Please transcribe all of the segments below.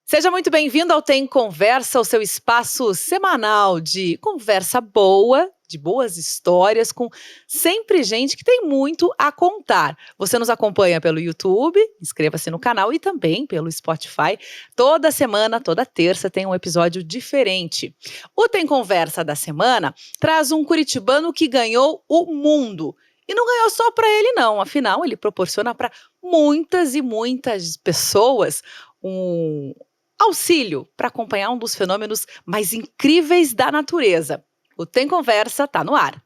Seja muito bem-vindo ao Tem Conversa, o seu espaço semanal de conversa boa, de boas histórias, com sempre gente que tem muito a contar. Você nos acompanha pelo YouTube, inscreva-se no canal e também pelo Spotify. Toda semana, toda terça, tem um episódio diferente. O Tem Conversa da semana traz um curitibano que ganhou o mundo. E não ganhou só para ele, não. Afinal, ele proporciona para muitas e muitas pessoas um auxílio para acompanhar um dos fenômenos mais incríveis da natureza. O Tem Conversa tá no ar.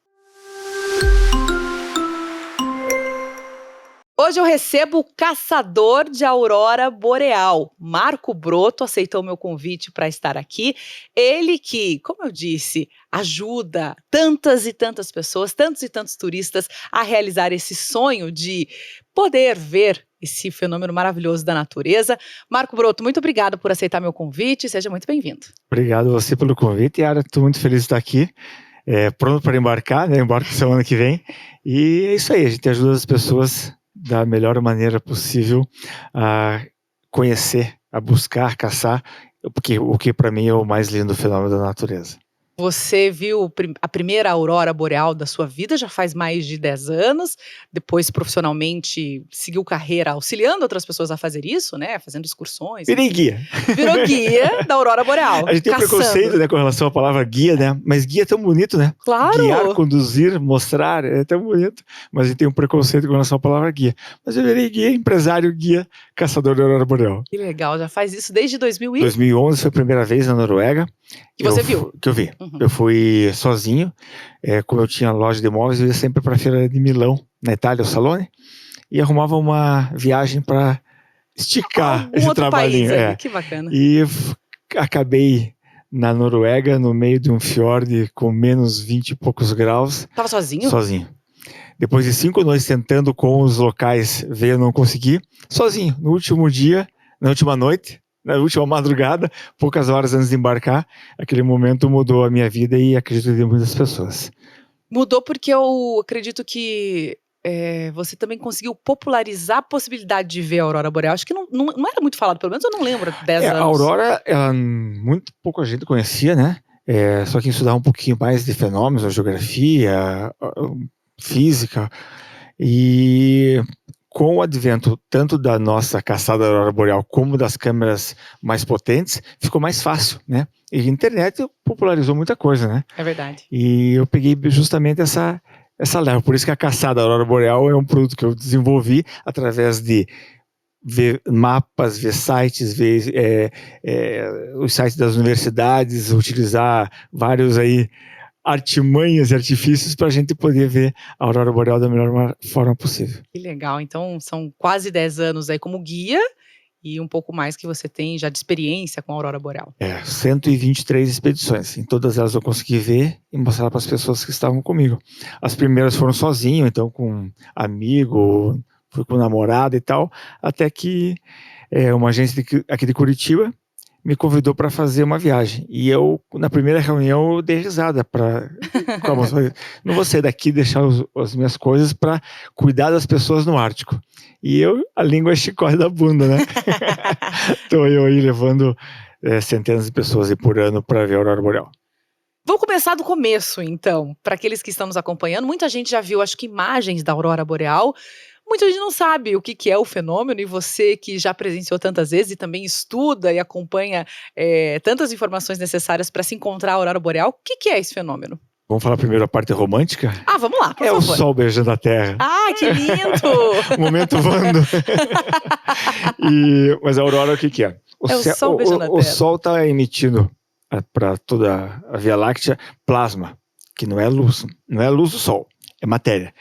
Hoje eu recebo o caçador de aurora boreal. Marco Broto aceitou meu convite para estar aqui. Ele que, como eu disse, ajuda tantas e tantas pessoas, tantos e tantos turistas a realizar esse sonho de poder ver esse fenômeno maravilhoso da natureza. Marco Broto, muito obrigado por aceitar meu convite. Seja muito bem-vindo. Obrigado você pelo convite, Yara. Estou muito feliz de estar aqui. Pronto para embarcar, né? Embarco semana que vem. E é isso aí, a gente ajuda as pessoas da melhor maneira possível a conhecer, a buscar, caçar, porque o que para mim é o mais lindo fenômeno da natureza. Você viu a primeira aurora boreal da sua vida, já faz mais de 10 anos, depois profissionalmente seguiu carreira auxiliando outras pessoas a fazer isso, né, fazendo excursões. Virei guia. Virou guia da aurora boreal. A gente tem preconceito, né, com relação à palavra guia, né, mas guia é tão bonito, né? Claro! Guiar, conduzir, mostrar, é tão bonito, mas a gente tem um preconceito com relação à palavra guia. Mas eu virei guia, empresário, guia, caçador da aurora boreal. Que legal, já faz isso desde 2011 foi a primeira vez na Noruega. Que você viu? Que eu vi. Eu fui sozinho, como eu tinha loja de imóveis, eu ia sempre para a feira de Milão, na Itália, o Salone, e arrumava uma viagem para esticar esse trabalhinho. Que bacana. E acabei na Noruega, no meio de um fiord com menos 20 e poucos graus. Tava sozinho? Sozinho. Depois de 5 noites tentando com os locais ver, eu não consegui. Sozinho, no último dia, na última noite, na última madrugada, poucas horas antes de embarcar, aquele momento mudou a minha vida e acredito de muitas pessoas. Mudou porque eu acredito que você também conseguiu popularizar a possibilidade de ver a aurora boreal. Acho que não era muito falado, pelo menos eu não lembro, 10 anos. A aurora, muito pouca gente conhecia, né? Só quem estudava um pouquinho mais de fenômenos, a geografia, física, e com o advento tanto da nossa caçada da aurora boreal como das câmeras mais potentes, ficou mais fácil, né? E a internet popularizou muita coisa, né? É verdade. E eu peguei justamente essa leva. Por isso que a caçada da aurora boreal é um produto que eu desenvolvi através de ver mapas, ver sites, ver os sites das universidades, utilizar vários aí artimanhas e artifícios para a gente poder ver a aurora boreal da melhor forma possível. Que legal, então são quase 10 anos aí como guia e um pouco mais que você tem já de experiência com a aurora boreal. 123 expedições, em todas elas eu consegui ver e mostrar para as pessoas que estavam comigo. As primeiras foram sozinho, então com amigo, fui com namorada e tal, até que uma agência aqui de Curitiba me convidou para fazer uma viagem. E eu, na primeira reunião, eu dei risada. Não vou sair daqui e deixar as minhas coisas para cuidar das pessoas no Ártico. E a língua escorre da bunda, né? Estou eu aí levando centenas de pessoas aí por ano para ver a aurora boreal. Vamos começar do começo, então. Para aqueles que estão nos acompanhando, muita gente já viu, acho que imagens da aurora boreal. Muita gente não sabe o que é o fenômeno, e você que já presenciou tantas vezes e também estuda e acompanha tantas informações necessárias para se encontrar a aurora boreal, o que é esse fenômeno? Vamos falar primeiro a parte romântica? Vamos lá, por favor. O sol beijando a terra. Que lindo! Momento Wanda. Mas a aurora, o que é? O sol beijando a terra. O sol está emitindo para toda a Via Láctea plasma, que não é luz. Não é a luz do sol, é matéria.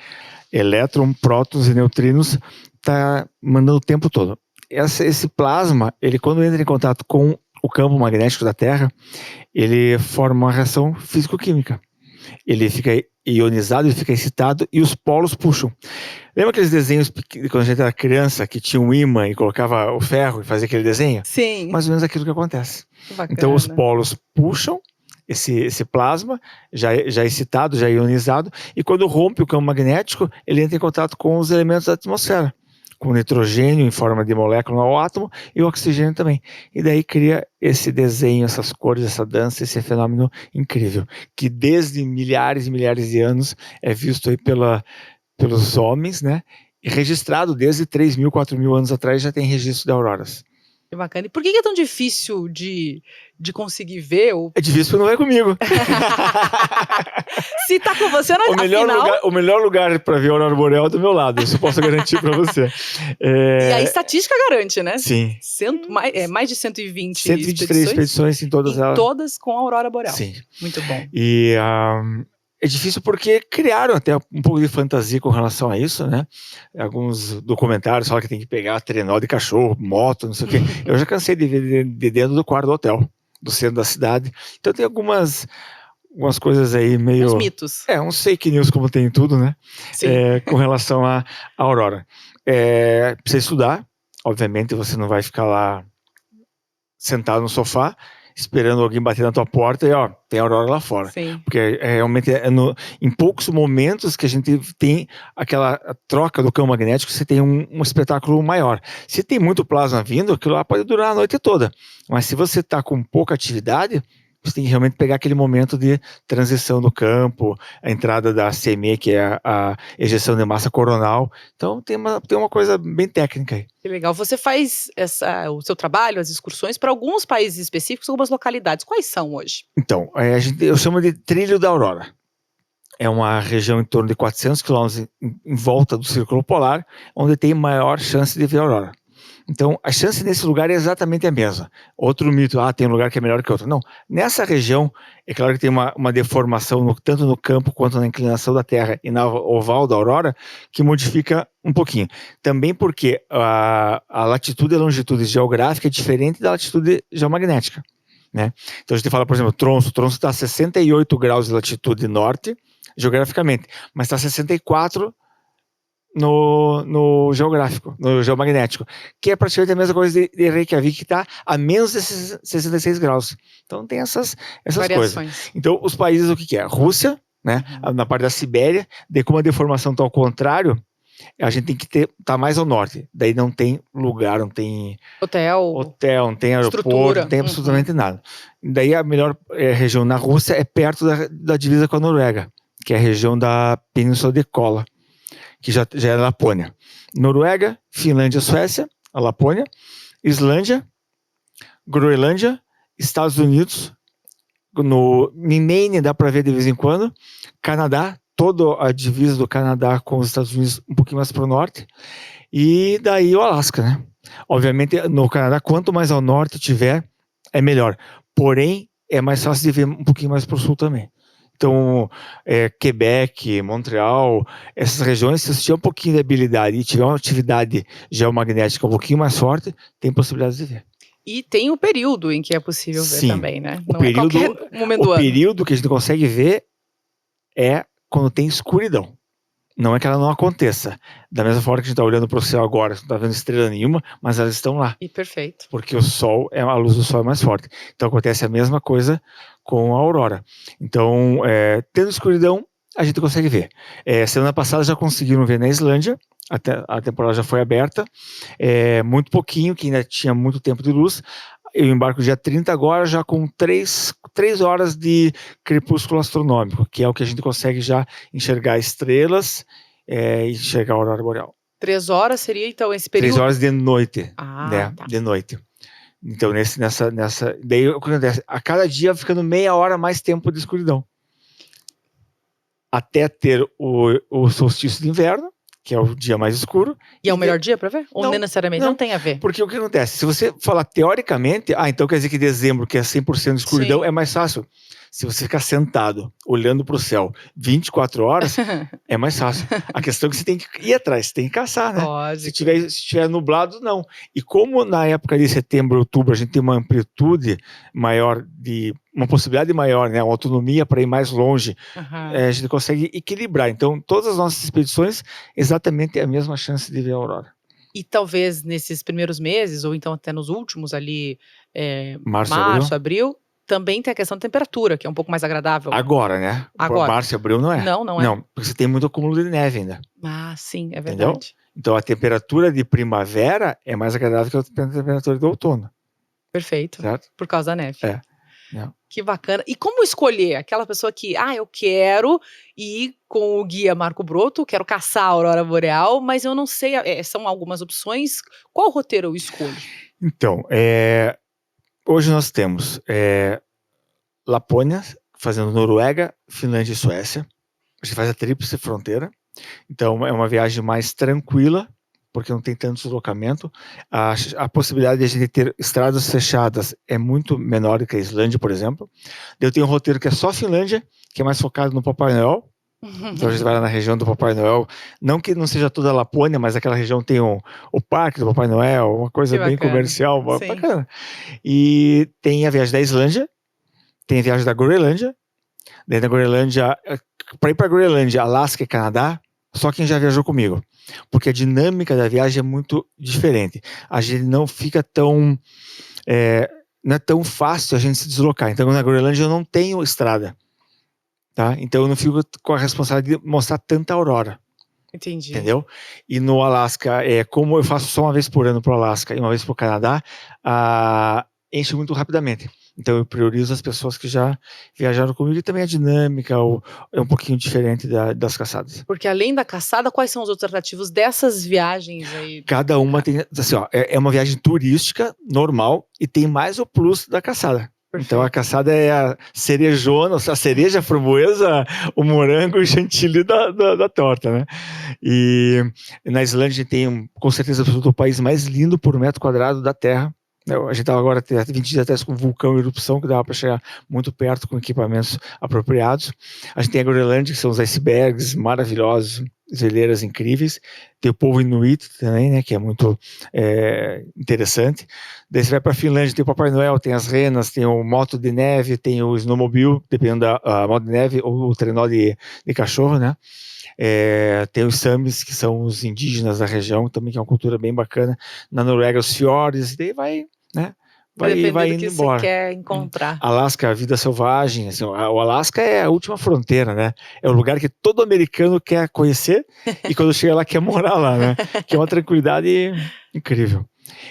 Elétron, prótons e neutrinos está mandando o tempo todo. Esse plasma, ele quando entra em contato com o campo magnético da Terra, ele forma uma reação físico-química. Ele fica ionizado, ele fica excitado e os polos puxam. Lembra aqueles desenhos quando a gente era criança, que tinha um ímã e colocava o ferro e fazia aquele desenho? Sim. Mais ou menos aquilo que acontece. Bacana. Então os polos puxam esse plasma, já excitado, já ionizado, e quando rompe o campo magnético, ele entra em contato com os elementos da atmosfera. com nitrogênio em forma de molécula ao átomo e o oxigênio também. E daí cria esse desenho, essas cores, essa dança, esse fenômeno incrível, que desde milhares e milhares de anos é visto aí pelos homens, né? E registrado desde 3.000, 4.000 anos atrás já tem registro de auroras. Que bacana. E por que é tão difícil de conseguir ver? Ou... É difícil porque não é comigo. Se tá com você, não, o melhor lugar para ver a aurora boreal é do meu lado, isso eu posso garantir para você. E a estatística garante, né? Sim. Mais de 120 123 expedições em todas elas. Todas com a aurora boreal. Sim. Muito bom. E é difícil porque criaram até um pouco de fantasia com relação a isso, né? Alguns documentários falam que tem que pegar trenó de cachorro, moto, não sei o quê. Eu já cansei de ver de dentro do quarto do hotel, do centro da cidade. Então tem algumas coisas aí meio... Uns mitos. Uns fake news, como tem em tudo, né? Sim. Com relação à aurora. Precisa estudar. Obviamente você não vai ficar lá sentado no sofá esperando alguém bater na tua porta e tem aurora lá fora. Sim. Porque realmente em poucos momentos que a gente tem aquela troca do campo magnético, você tem um espetáculo maior. Se tem muito plasma vindo, aquilo lá pode durar a noite toda. Mas se você está com pouca atividade, você tem que realmente pegar aquele momento de transição do campo, a entrada da CME, que é a ejeção de massa coronal. Então tem uma coisa bem técnica aí. Que legal. Você faz o seu trabalho, as excursões, para alguns países específicos, algumas localidades. Quais são hoje? Então, eu chamo de Trilho da Aurora. É uma região em torno de 400 quilômetros em volta do Círculo Polar, onde tem maior chance de ver a aurora. Então, a chance nesse lugar é exatamente a mesma. Outro mito, tem um lugar que é melhor que outro. Não, nessa região, é claro que tem uma deformação tanto no campo quanto na inclinação da Terra e na oval da aurora, que modifica um pouquinho. Também porque a latitude e a longitude geográfica é diferente da latitude geomagnética, né? Então, a gente fala, por exemplo, o Tronço está a 68 graus de latitude norte, geograficamente, mas está a 64 no geográfico, no geomagnético, que é praticamente a mesma coisa de Reykjavik, que está a menos de 66 graus. Então tem essas coisas. Então os países, o que é? Rússia, né? Na parte da Sibéria, daí como a deformação está ao contrário, a gente tem que estar mais ao norte. Daí não tem lugar, não tem hotel, não tem aeroporto, não tem absolutamente nada. Daí a melhor região na Rússia é perto da divisa com a Noruega, que é a região da Península de Kola, que já é a Lapônia. Noruega, Finlândia, Suécia, a Lapônia, Islândia, Groenlândia, Estados Unidos, em Maine dá para ver de vez em quando, Canadá, toda a divisa do Canadá com os Estados Unidos um pouquinho mais para o norte, e daí o Alasca, né? Obviamente no Canadá, quanto mais ao norte tiver, é melhor. Porém, é mais fácil de ver um pouquinho mais para o sul também. Então, Quebec, Montreal, essas regiões, se você tiver um pouquinho de habilidade e tiver uma atividade geomagnética um pouquinho mais forte, tem possibilidade de ver. E tem o período em que é possível ver também, né? Não é qualquer momento do ano. O período que a gente consegue ver é quando tem escuridão. Não é que ela não aconteça. Da mesma forma que a gente está olhando para o céu agora, não está vendo estrela nenhuma, mas elas estão lá. E perfeito. Porque a luz do sol é mais forte. Então acontece a mesma coisa com a aurora. Então, tendo escuridão, a gente consegue ver. Semana passada já conseguiram ver na Islândia, a temporada já foi aberta, muito pouquinho, que ainda tinha muito tempo de luz. Eu embarco dia 30 agora, já com 3 horas de crepúsculo astronômico, que é o que a gente consegue já enxergar estrelas e enxergar a aurora boreal. 3 horas seria, então, esse período? 3 horas de noite, tá. De noite. Então, daí o que acontece? A cada dia ficando meia hora mais tempo de escuridão. Até ter o solstício de inverno, que é o dia mais escuro. E é o melhor dia para ver? Ou não necessariamente? Não tem a ver? Porque o que acontece? Se você falar teoricamente, então quer dizer que dezembro, que é 100% de escuridão, é mais fácil. Se você ficar sentado, olhando para o céu 24 horas, é mais fácil. A questão é que você tem que ir atrás, você tem que caçar, né? Se tiver nublado, não. E como na época de setembro, outubro, a gente tem uma amplitude maior, uma possibilidade maior, né? Uma autonomia para ir mais longe, a gente consegue equilibrar. Então, todas as nossas expedições, exatamente a mesma chance de ver a aurora. E talvez nesses primeiros meses, ou então até nos últimos ali, março, abril, também tem a questão da temperatura, que é um pouco mais agradável. Agora, né? Março e abril não é. Não é. Não, porque você tem muito acúmulo de neve ainda. Sim, é verdade. Entendeu? Então a temperatura de primavera é mais agradável que a temperatura do outono. Perfeito. Certo? Por causa da neve. É. Que bacana. E como escolher aquela pessoa que, eu quero ir com o guia Marco Broto, quero caçar a aurora boreal, mas eu não sei, são algumas opções. Qual roteiro eu escolho? Então, hoje nós temos Lapônia, fazendo Noruega, Finlândia e Suécia. A gente faz a tríplice fronteira. Então é uma viagem mais tranquila, porque não tem tanto deslocamento. A possibilidade de a gente ter estradas fechadas é muito menor do que a Islândia, por exemplo. Eu tenho um roteiro que é só Finlândia, que é mais focado no Papai Noel. Então a gente vai lá na região do Papai Noel. Não que não seja toda a Lapônia, mas aquela região tem o parque do Papai Noel, uma coisa bem comercial, bacana. E tem a viagem da Islândia, tem a viagem da Groenlândia. Daí na Groenlândia, para ir para a Groenlândia, Alasca e Canadá, só quem já viajou comigo. Porque a dinâmica da viagem é muito diferente. A gente não fica tão... não é tão fácil a gente se deslocar. Então na Groenlândia eu não tenho estrada. Tá? Então eu não fico com a responsabilidade de mostrar tanta aurora. Entendi. Entendeu? E no Alasca, como eu faço só uma vez por ano para o Alasca e uma vez para o Canadá, enche muito rapidamente. Então eu priorizo as pessoas que já viajaram comigo, e também a dinâmica é um pouquinho diferente das caçadas. Porque além da caçada, quais são os outros atrativos dessas viagens aí? Cada uma tem, assim, é uma viagem turística, normal, e tem mais o plus da caçada. Perfeito. Então a caçada é a cerejona, a cereja, a framboesa, o morango e o chantilly da torta, né? E na Islândia a gente tem, com certeza, o país mais lindo por metro quadrado da Terra. A gente estava agora 20 dias atrás com vulcão e erupção, que dava para chegar muito perto com equipamentos apropriados. A gente tem a Groenlândia, que são os icebergs maravilhosos, geleiras incríveis. Tem o povo Inuit também, né, que é muito interessante. Daí você vai para a Finlândia, tem o Papai Noel, tem as renas, tem o moto de neve, tem o snowmobile, dependendo da moto de neve, ou o trenó de cachorro, né? Tem os Samis, que são os indígenas da região, também, que é uma cultura bem bacana. Na Noruega, os fiordes, e daí vai, né? Vai indo embora. Você quer encontrar. Alasca, a vida selvagem. Assim, o Alasca é a última fronteira, né? É o lugar que todo americano quer conhecer e quando chega lá quer morar lá, né? Que é uma tranquilidade incrível.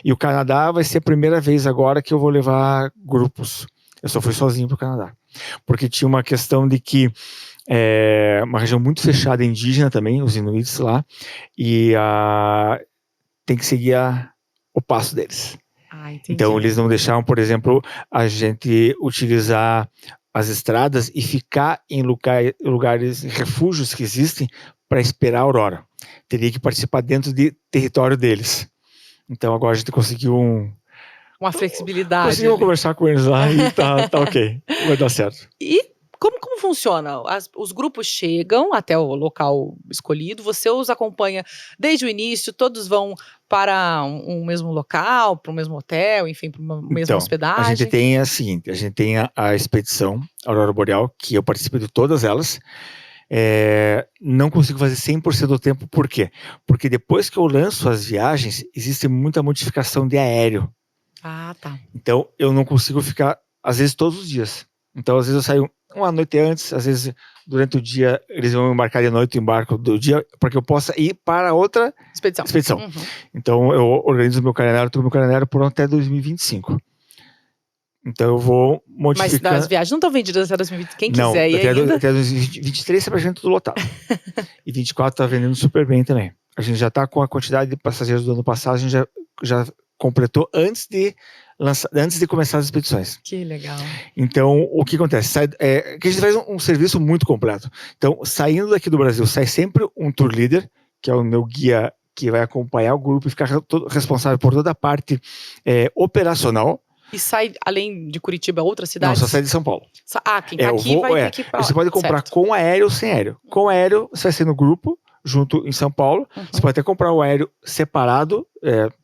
E o Canadá vai ser a primeira vez agora que eu vou levar grupos. Eu só fui sozinho para o Canadá. Porque tinha uma questão de que uma região muito fechada, indígena também, os Inuits lá, e tem que seguir o passo deles. Então eles não deixaram, por exemplo, a gente utilizar as estradas e ficar em lugares, refúgios que existem para esperar a aurora. Teria que participar dentro de território deles. Então agora a gente conseguiu uma flexibilidade. Conseguimos conversar com eles lá e tá ok, vai dar certo. E como funciona? Os grupos chegam até o local escolhido, você os acompanha desde o início, todos vão para um mesmo local, para o mesmo hotel, enfim, para uma mesma hospedagem? A gente tem a seguinte, a gente tem a expedição Aurora Boreal, que eu participo de todas elas. Não consigo fazer 100% do tempo, por quê? Porque depois que eu lanço as viagens, existe muita modificação de aéreo. Ah, tá. Então eu não consigo ficar, às vezes, todos os dias. Então às vezes eu saio uma noite antes, às vezes durante o dia eles vão embarcar de noite, eu embarco do dia, para que eu possa ir para outra expedição. Uhum. Então eu organizo meu calendário, todo meu calendário por até 2025. Então eu vou modificar. Mas as viagens não estão vendidas até 2025, quem quiser ir ainda? Até 2023 está praticamente tudo lotado. E 24 está vendendo super bem também. A gente já está com a quantidade de passageiros do ano passado, a gente já completou antes de começar as expedições. Que legal. Então, o que acontece? Que a gente faz um serviço muito completo. Então, saindo daqui do Brasil, sai sempre um tour leader, que é o meu guia que vai acompanhar o grupo e ficar responsável por toda a parte operacional. E sai, além de Curitiba, outra cidade? Não, só sai de São Paulo. Quem tá aqui vai ter que... Você pode comprar com aéreo ou sem aéreo. Com aéreo, você vai ser no grupo, junto em São Paulo. Uhum. Você pode até comprar o aéreo separado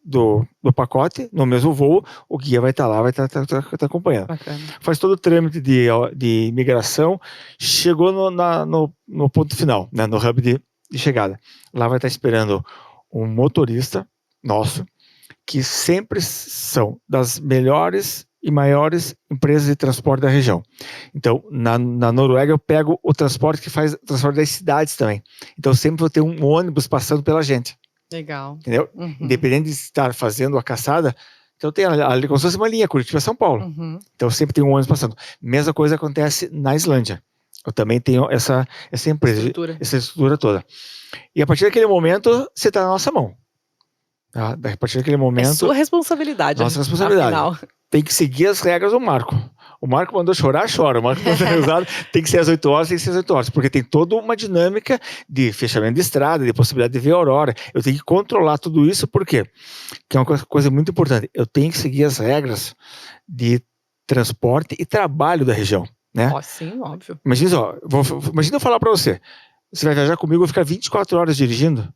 do pacote, no mesmo voo. O guia vai estar lá, vai estar acompanhando. Bacana. Faz todo o trâmite de imigração. Chegou no ponto final, né, no hub de chegada. Lá vai estar esperando um motorista nosso, que sempre são das melhores e maiores empresas de transporte da região. Então, na Noruega eu pego o transporte que faz o transporte das cidades também. Então, sempre vou ter um ônibus passando pela gente. Legal. entendeu? Uhum. Independente de estar fazendo a caçada, então tem ali como se fosse uma linha, Curitiba-São Paulo. Uhum. Então sempre tem um ônibus passando. Mesma coisa acontece na Islândia. Eu também tenho essa empresa, essa estrutura toda. E a partir daquele momento, você está na nossa mão. Tá? A partir daquele momento... É sua responsabilidade. Nossa responsabilidade. Afinal. Tem que seguir as regras do Marco. O Marco mandou chorar, chora. O Marco mandou usado, tem que ser às 8 horas, tem que ser às 8 horas. Porque tem toda uma dinâmica de fechamento de estrada, de possibilidade de ver a aurora. Eu tenho que controlar tudo isso, por quê? Que é uma coisa muito importante. Eu tenho que seguir as regras de transporte e trabalho da região. Né? Sim, óbvio. Imagina só, imagina eu falar para você. Você vai viajar comigo, eu vou ficar 24 horas dirigindo?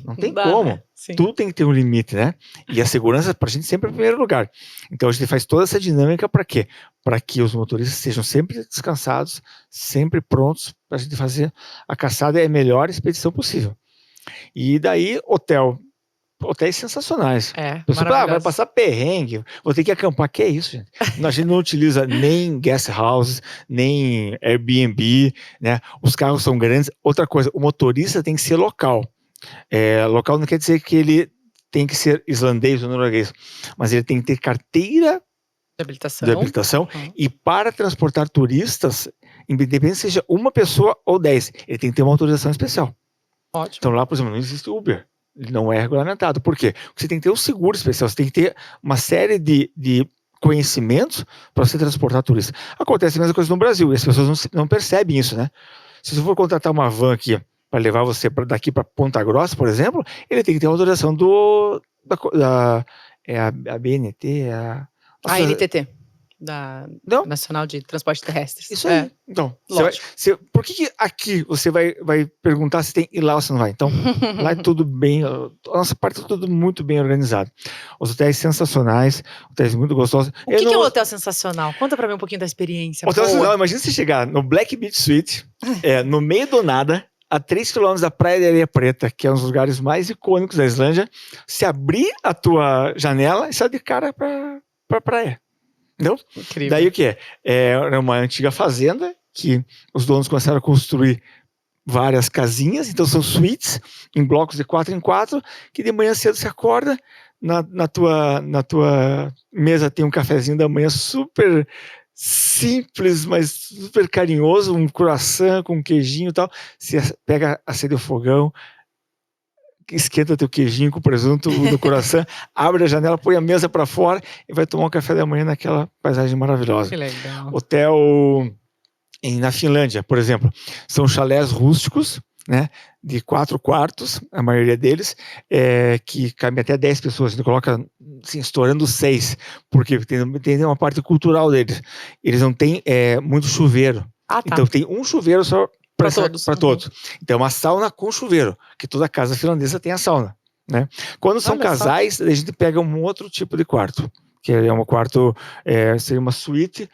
Não tem como. Né? Tudo tem que ter um limite, né? E a segurança pra gente sempre é em primeiro lugar. Então a gente faz toda essa dinâmica para quê? Para que os motoristas estejam sempre descansados, sempre prontos para a gente fazer a caçada e a melhor expedição possível. E daí, hotéis sensacionais. Você vai passar perrengue, vou ter que acampar. Que é isso, gente? A gente não utiliza nem guest houses, nem Airbnb, né? Os carros são grandes. Outra coisa, o motorista tem que ser local. Local não quer dizer que ele tem que ser islandês ou norueguês, mas ele tem que ter carteira de habilitação. E para transportar turistas, independente se seja uma pessoa ou 10, ele tem que ter uma autorização especial. Ótimo. Então lá, por exemplo, não existe Uber. Ele não é regulamentado. Por quê? Porque você tem que ter um seguro especial, você tem que ter uma série de conhecimentos para você transportar turistas. Acontece a mesma coisa no Brasil, e as pessoas não percebem isso, né? Se você for contratar uma van aqui para levar você daqui para Ponta Grossa, por exemplo, ele tem que ter a autorização a BNT, a NTT. Da Nacional de Transporte Terrestres. Isso aí. Então, por que aqui você vai perguntar se tem e lá você não vai? Então, lá é tudo bem, a nossa parte é tudo muito bem organizado. Os hotéis sensacionais, hotéis muito gostosos. O que é um hotel sensacional? Conta pra mim um pouquinho da experiência. Hotel sensacional, imagina você chegar no Black Beach Suite, no meio do nada, a 3 km da Praia de Areia Preta, que é um dos lugares mais icônicos da Islândia, se abrir a tua janela e sair de cara pra praia. Entendeu? Incrível. Daí o que é? Era uma antiga fazenda que os donos começaram a construir várias casinhas, então são suítes em blocos de 4 em 4, que de manhã cedo você acorda, na tua mesa tem um cafezinho da manhã super simples, mas super carinhoso, um croissant com um queijinho e tal, você pega, acende o fogão, esquenta teu queijinho com presunto no coração, abre a janela, põe a mesa para fora e vai tomar um café da manhã naquela paisagem maravilhosa. Que legal. Hotel na Finlândia, por exemplo, são chalés rústicos, né, de 4 quartos, a maioria deles, que cabem até 10 pessoas, a gente coloca assim, estourando 6, porque tem uma parte cultural deles. Eles não têm muito chuveiro, então tem um chuveiro só para todos. Então é uma sauna com chuveiro, que toda casa finlandesa tem a sauna, né? Quando são casais, a gente pega um outro tipo de quarto, que é um quarto, seria uma suíte,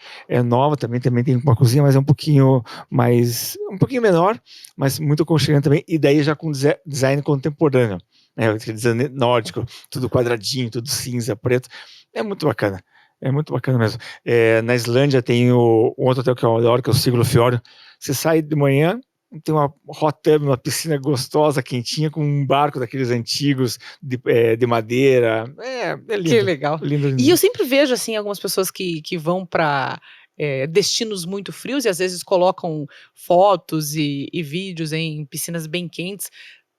nova, também tem uma cozinha, mas é um pouquinho menor, mas muito aconchegante também, e daí já com design contemporâneo, né? Design nórdico, tudo quadradinho, tudo cinza, preto, é muito bacana. É muito bacana mesmo. Na Islândia tem um outro hotel que eu adoro, que é o Siglufjord. Você sai de manhã, tem uma hot tub, uma piscina gostosa, quentinha, com um barco daqueles antigos de madeira. É lindo. Que legal. Lindo. E eu sempre vejo assim algumas pessoas que vão para destinos muito frios e às vezes colocam fotos e vídeos em piscinas bem quentes.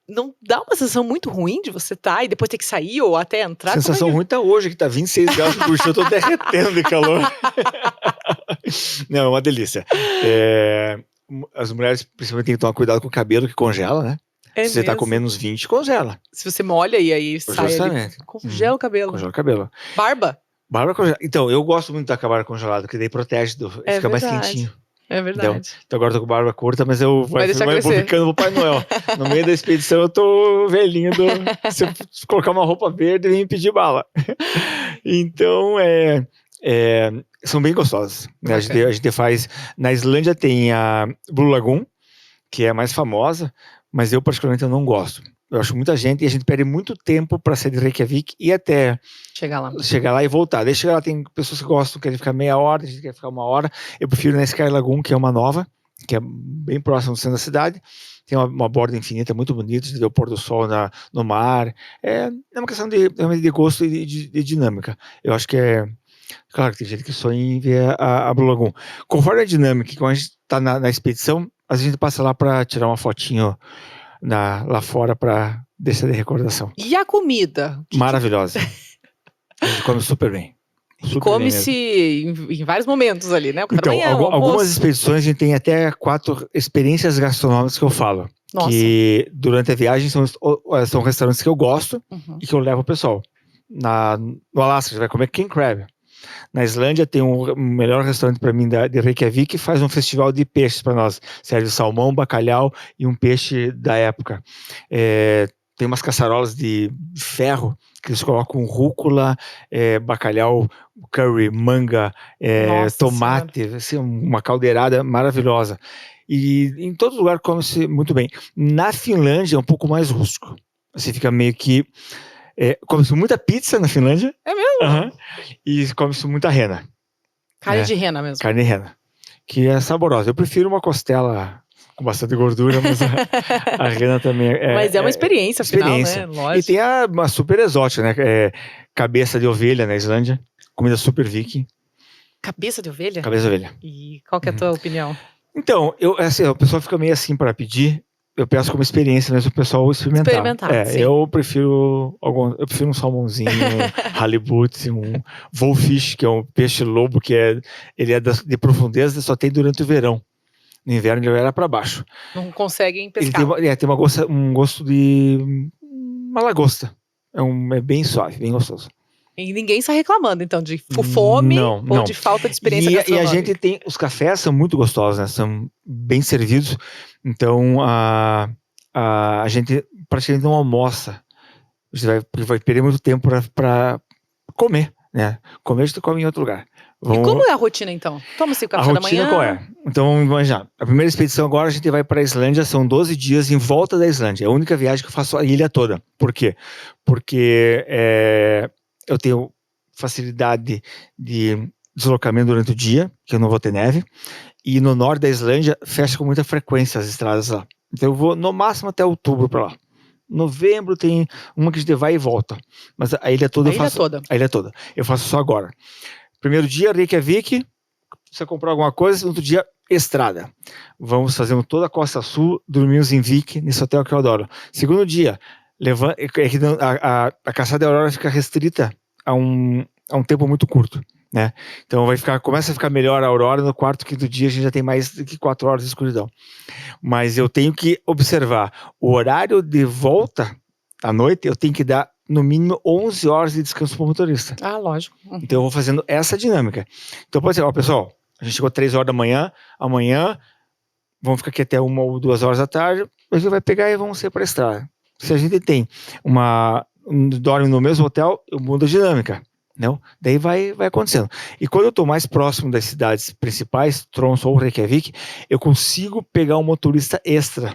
Não dá uma sensação muito ruim de você estar e depois ter que sair ou até entrar? Sensação ruim tá hoje, que tá 26 graus por cima, eu tô derretendo de calor. Não, é uma delícia. As mulheres principalmente têm que tomar cuidado com o cabelo que congela, né? Se você tá com menos 20, congela. Se você molha e aí sai ali, congela o cabelo. Congela o cabelo. Barba congela. Então, eu gosto muito da barba congelada, porque daí protege, fica mais quentinho. É verdade. Então agora eu tô com barba curta, mas eu vou ficando no Papai Noel. No meio da expedição eu tô velhinho. Se eu colocar uma roupa verde, vem me pedir bala. Então, são bem gostosos. Né? A gente faz... Na Islândia tem a Blue Lagoon, que é a mais famosa, mas eu particularmente não gosto. Eu acho muita gente e a gente perde muito tempo para sair de Reykjavik e até chegar lá e voltar. Daí chegar lá, tem pessoas que gostam, querem ficar meia hora, a gente quer ficar 1 hora. Eu prefiro na Sky Lagoon, que é uma nova, que é bem próximo do centro da cidade. Tem uma borda infinita, muito bonita, de ver o pôr do sol no mar. É uma questão realmente de gosto e de dinâmica. Eu acho que claro que tem gente que sonha em ver a Blue Lagoon. Conforme a dinâmica, quando a gente está na expedição, a gente passa lá para tirar uma fotinho lá fora para deixar de recordação. E a comida? Maravilhosa. A gente come super bem. E come-se em vários momentos ali, né? Então, algumas expedições a gente tem até 4 experiências gastronômicas que eu falo. Nossa. Que durante a viagem são restaurantes que eu gosto e que eu levo o pessoal. No Alasca, a gente vai comer king crab. Na Islândia tem um melhor restaurante para mim de Reykjavik que faz um festival de peixes para nós. Serve salmão, bacalhau e um peixe da época. Tem umas caçarolas de ferro que eles colocam rúcula, bacalhau, curry, manga, tomate, assim, uma caldeirada maravilhosa. E em todo lugar come-se muito bem. Na Finlândia é um pouco mais rústico. Você fica meio que... come-se muita pizza na Finlândia. É mesmo? E come-se muita rena. Carne de rena mesmo. Carne de rena. Que é saborosa. Eu prefiro uma costela com bastante gordura, mas a rena também mas é uma experiência, afinal, né? Lógico. E tem uma super exótica, né? Cabeça de ovelha na Islândia. Comida super viking. Cabeça de ovelha? Cabeça de ovelha. E qual que é a tua opinião? Então, o pessoal fica meio assim para pedir. Eu peço como experiência mesmo o pessoal experimentar. Sim. Eu prefiro um salmãozinho, um halibut, um wolfish, que é um peixe lobo que ele é de profundeza e só tem durante o verão. No inverno ele vai para baixo. Não conseguem pescar. Ele tem um gosto de uma lagosta. É bem suave, bem gostoso. E ninguém está reclamando, então, de fome ou de falta de experiência gastronômica. E a gente tem... Os cafés são muito gostosos, né? São bem servidos. Então, a gente praticamente não almoça. A gente vai perder muito tempo para comer, né? Comer a gente come em outro lugar. E como é a rotina, então? Toma-se o café da manhã? A rotina qual é? Então, vamos imaginar. A primeira expedição agora, a gente vai para a Islândia. São 12 dias em volta da Islândia. É a única viagem que eu faço a ilha toda. Por quê? Porque... eu tenho facilidade de deslocamento durante o dia, que eu não vou ter neve, e no norte da Islândia fecha com muita frequência as estradas lá. Então eu vou no máximo até outubro para lá. Novembro tem uma que a gente vai e volta, mas a ilha toda A ilha toda. Eu faço só agora. Primeiro dia, Reykjavik, você comprar alguma coisa, outro dia, estrada. Vamos fazendo toda a costa sul, dormimos em Vik, nesse hotel que eu adoro. Segundo dia, a caçada da aurora fica restrita a um tempo muito curto, né? Então começa a ficar melhor a aurora no quarto, quinto dia, a gente já tem mais do que 4 horas de escuridão. Mas eu tenho que observar o horário de volta à noite, eu tenho que dar no mínimo 11 horas de descanso para o motorista. Ah, lógico. Então eu vou fazendo essa dinâmica. Então pode ser, pessoal, a gente chegou 3 horas da manhã, amanhã vamos ficar aqui até 1 ou 2 horas da tarde, a gente vai pegar e vamos ser para a estrada. Se a gente tem dorme no mesmo hotel, eu mudo a dinâmica, não? Daí vai acontecendo. E quando eu estou mais próximo das cidades principais, Tromsø ou Reykjavik, eu consigo pegar um motorista extra.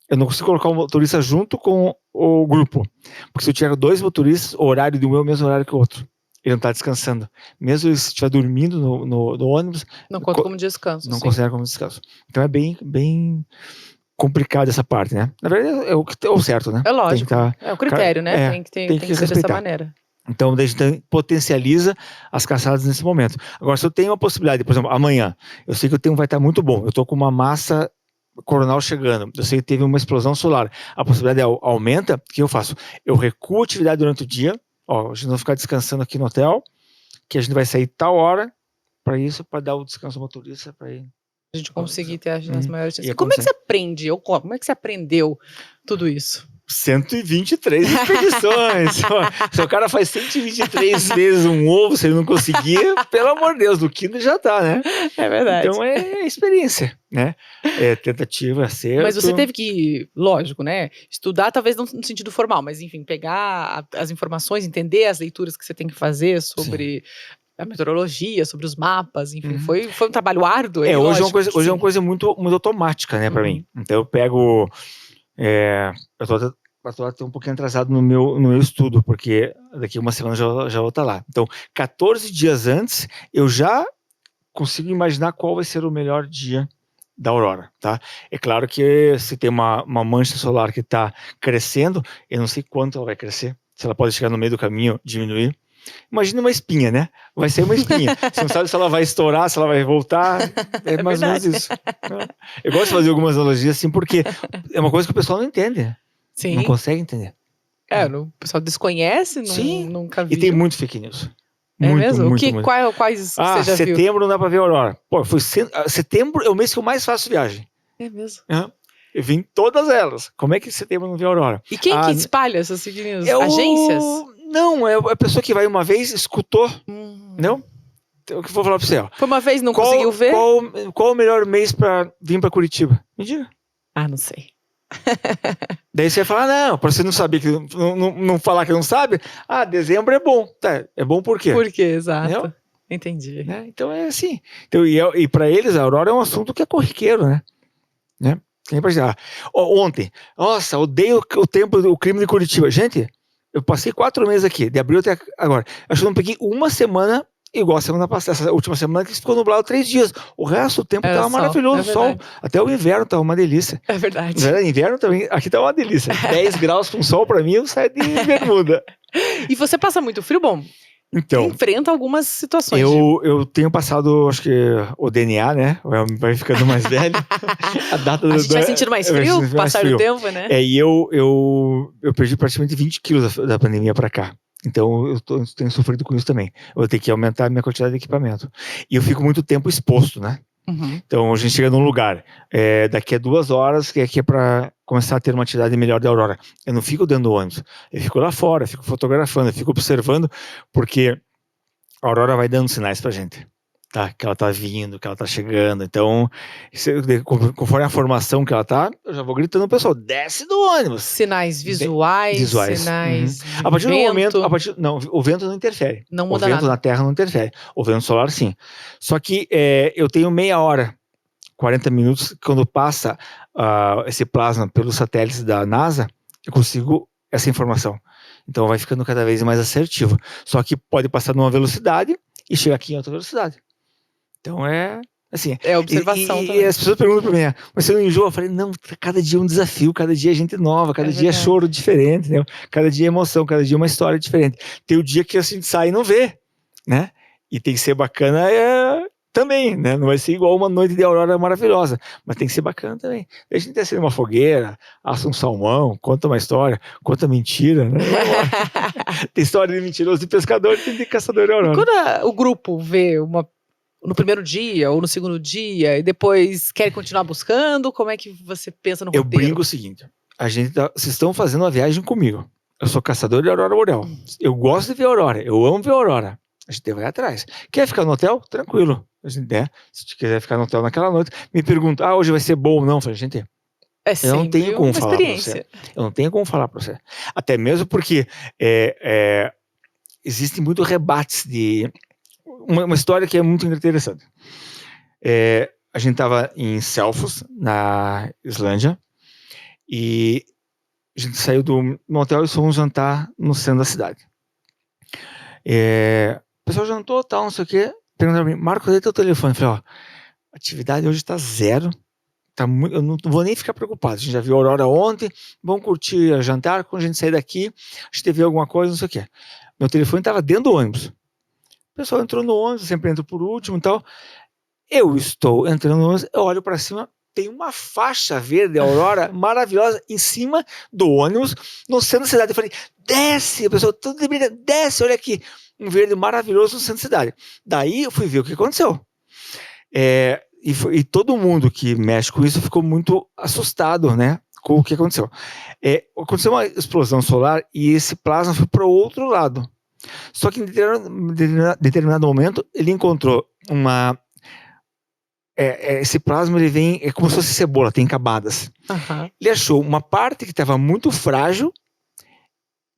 Eu não consigo colocar um motorista junto com o grupo, porque se eu tiver 2 motoristas, o horário de um é o mesmo horário que o outro. Ele não está descansando. Mesmo se estiver dormindo no ônibus... Não conta como descanso. Não considera como descanso. Então é bem complicado essa parte, né? Na verdade é o certo, né? É lógico. É o critério, né? Tem que ser dessa maneira. Então a gente potencializa as caçadas nesse momento. Agora, se eu tenho uma possibilidade, por exemplo, amanhã, eu sei que o tempo vai estar muito bom, eu estou com uma massa coronal chegando, eu sei que teve uma explosão solar, a possibilidade aumenta, o que eu faço? Eu recuo a atividade durante o dia, a gente não vai ficar descansando aqui no hotel, que a gente vai sair tal hora, para dar o descanso ao motorista, para ir... A gente conseguir ter as maiores... Como é que você aprende? Como é que você aprendeu tudo isso? 123 expedições. Se o cara faz 123 vezes um ovo, se ele não conseguir, pelo amor de Deus, do quinto já tá, né? É verdade. Então é experiência, né? É tentativa, acerto. Mas você teve que, lógico, né? Estudar, talvez não no sentido formal, mas enfim, pegar as informações, entender as leituras que você tem que fazer sobre... Sim. A meteorologia, sobre os mapas, enfim, foi um trabalho árduo. Hoje é uma coisa muito, muito automática, né, para mim. Então eu pego, eu tô até um pouquinho atrasado no meu estudo, porque daqui uma semana já vou estar lá. Então, 14 dias antes, eu já consigo imaginar qual vai ser o melhor dia da aurora, tá? É claro que se tem uma mancha solar que está crescendo, eu não sei quanto ela vai crescer, se ela pode chegar no meio do caminho, diminuir. Imagina uma espinha, né? Vai ser uma espinha. Você não sabe se ela vai estourar, se ela vai voltar. É mais ou menos isso. Eu gosto de fazer algumas analogias assim, porque é uma coisa que o pessoal não entende. Sim. Não consegue entender. O pessoal desconhece, nunca viu. E tem muito fake news. É Muito, mesmo? muito, muito. Quais você já viu? Setembro não dá pra ver a aurora. Pô, setembro é o mês que eu mais faço viagem. É mesmo? Eu vim em todas elas. Como é que em setembro não vê a aurora? E quem que espalha essas fake news? Agências? Não, é a pessoa que vai uma vez, escutou, não? Então, o que eu vou falar pra você, ó. Foi uma vez, não conseguiu ver? Qual o melhor mês pra vir pra Curitiba? Me diga. Não sei. Daí você vai falar, não, pra você não saber, não falar que não sabe, dezembro é bom. Tá, é bom por quê? Por quê, exato. Entendeu? Entendi. Né? Então é assim. Então, e pra eles, a aurora é um assunto que é corriqueiro, né? Ontem, nossa, odeio o crime de Curitiba. Gente, eu passei 4 meses aqui, de abril até agora. Acho que eu não peguei uma semana igual a semana passada, essa última semana que ficou nublado 3 dias. O resto do tempo tava maravilhoso, sol. Até o inverno tava uma delícia. É verdade. Inverno também, aqui tá uma delícia. 10 graus com sol pra mim, eu saio de bermuda. E você passa muito frio, bom? Então, enfrenta algumas situações. Eu tenho passado, acho que o DNA, né? Vai ficando mais velho. A gente vai sentindo mais frio, passar do tempo, né? E eu perdi praticamente 20 quilos da pandemia pra cá. Então eu tenho sofrido com isso também. Eu vou ter que aumentar a minha quantidade de equipamento. E eu fico muito tempo exposto, né? Então a gente chega num lugar, daqui a 2 horas, que aqui é para começar a ter uma atividade melhor da aurora. Eu não fico dentro do ônibus, eu fico lá fora, eu fico fotografando, eu fico observando, porque a aurora vai dando sinais pra gente, tá? Que ela tá vindo, que ela tá chegando. Então, conforme a formação que ela tá, eu já vou gritando pro pessoal, desce do ônibus. Sinais visuais. Sinais de a partir do vento. momento, não, o vento não interfere. Não muda nada. O vento nada. na Terra não interfere. O vento solar, sim. Só que eu tenho meia hora, 40 minutos, quando passa esse plasma pelos satélites da NASA, eu consigo essa informação. Então vai ficando cada vez mais assertivo. Só que pode passar numa velocidade e chegar aqui em outra velocidade. Então assim. É observação também. E as pessoas perguntam pra mim, mas você não enjoa? Eu falei, não, cada dia é um desafio, cada dia é gente nova, cada dia é choro diferente, né? Cada dia é emoção, cada dia é uma história diferente. Tem o dia que a gente sai e não vê, né? E tem que ser bacana também, né? Não vai ser igual uma noite de aurora maravilhosa, mas tem que ser bacana também. A gente acende uma fogueira, assa um salmão, conta uma história, conta mentira, né? Tem história de mentiroso de pescador e tem de caçador de aurora. E quando o grupo vê no primeiro dia ou no segundo dia e depois quer continuar buscando, como é que você pensa no roteiro? Eu brinco o seguinte, vocês estão fazendo uma viagem comigo, eu sou caçador de aurora boreal, eu gosto de ver aurora, eu amo ver aurora, a gente vai atrás. Quer ficar no hotel? Tranquilo. Se quiser ficar no hotel naquela noite, me pergunta, hoje vai ser bom ou não? Eu falei, gente, eu não tenho como falar pra você. Eu não tenho como falar pra você. Até mesmo porque existem muitos rebates de... Uma história que é muito interessante. A gente estava em Selfoss, na Islândia, e a gente saiu do hotel e fomos jantar no centro da cidade. O pessoal jantou, tal, não sei o quê. Perguntaram pra mim, Marco, cadê teu telefone? Eu falei, a atividade hoje tá 0. Eu não vou nem ficar preocupado. A gente já viu a aurora ontem, vamos curtir a jantar. Quando a gente sair daqui, a gente vê alguma coisa, não sei o quê. Meu telefone estava dentro do ônibus. O pessoal entrou no ônibus, sempre entra por último e tal. Eu estou entrando no ônibus, eu olho para cima, tem uma faixa verde, aurora, maravilhosa, em cima do ônibus, no centro da cidade. Eu falei, desce, a pessoa toda debrilhada, desce, olha aqui, um verde maravilhoso no centro da cidade. Daí eu fui ver o que aconteceu. E todo mundo que mexe com isso ficou muito assustado, né, com o que aconteceu. Aconteceu uma explosão solar e esse plasma foi para o outro lado. Só que em determinado momento ele encontrou esse plasma, ele vem, é como se fosse cebola, tem camadas. Ele achou uma parte que estava muito frágil,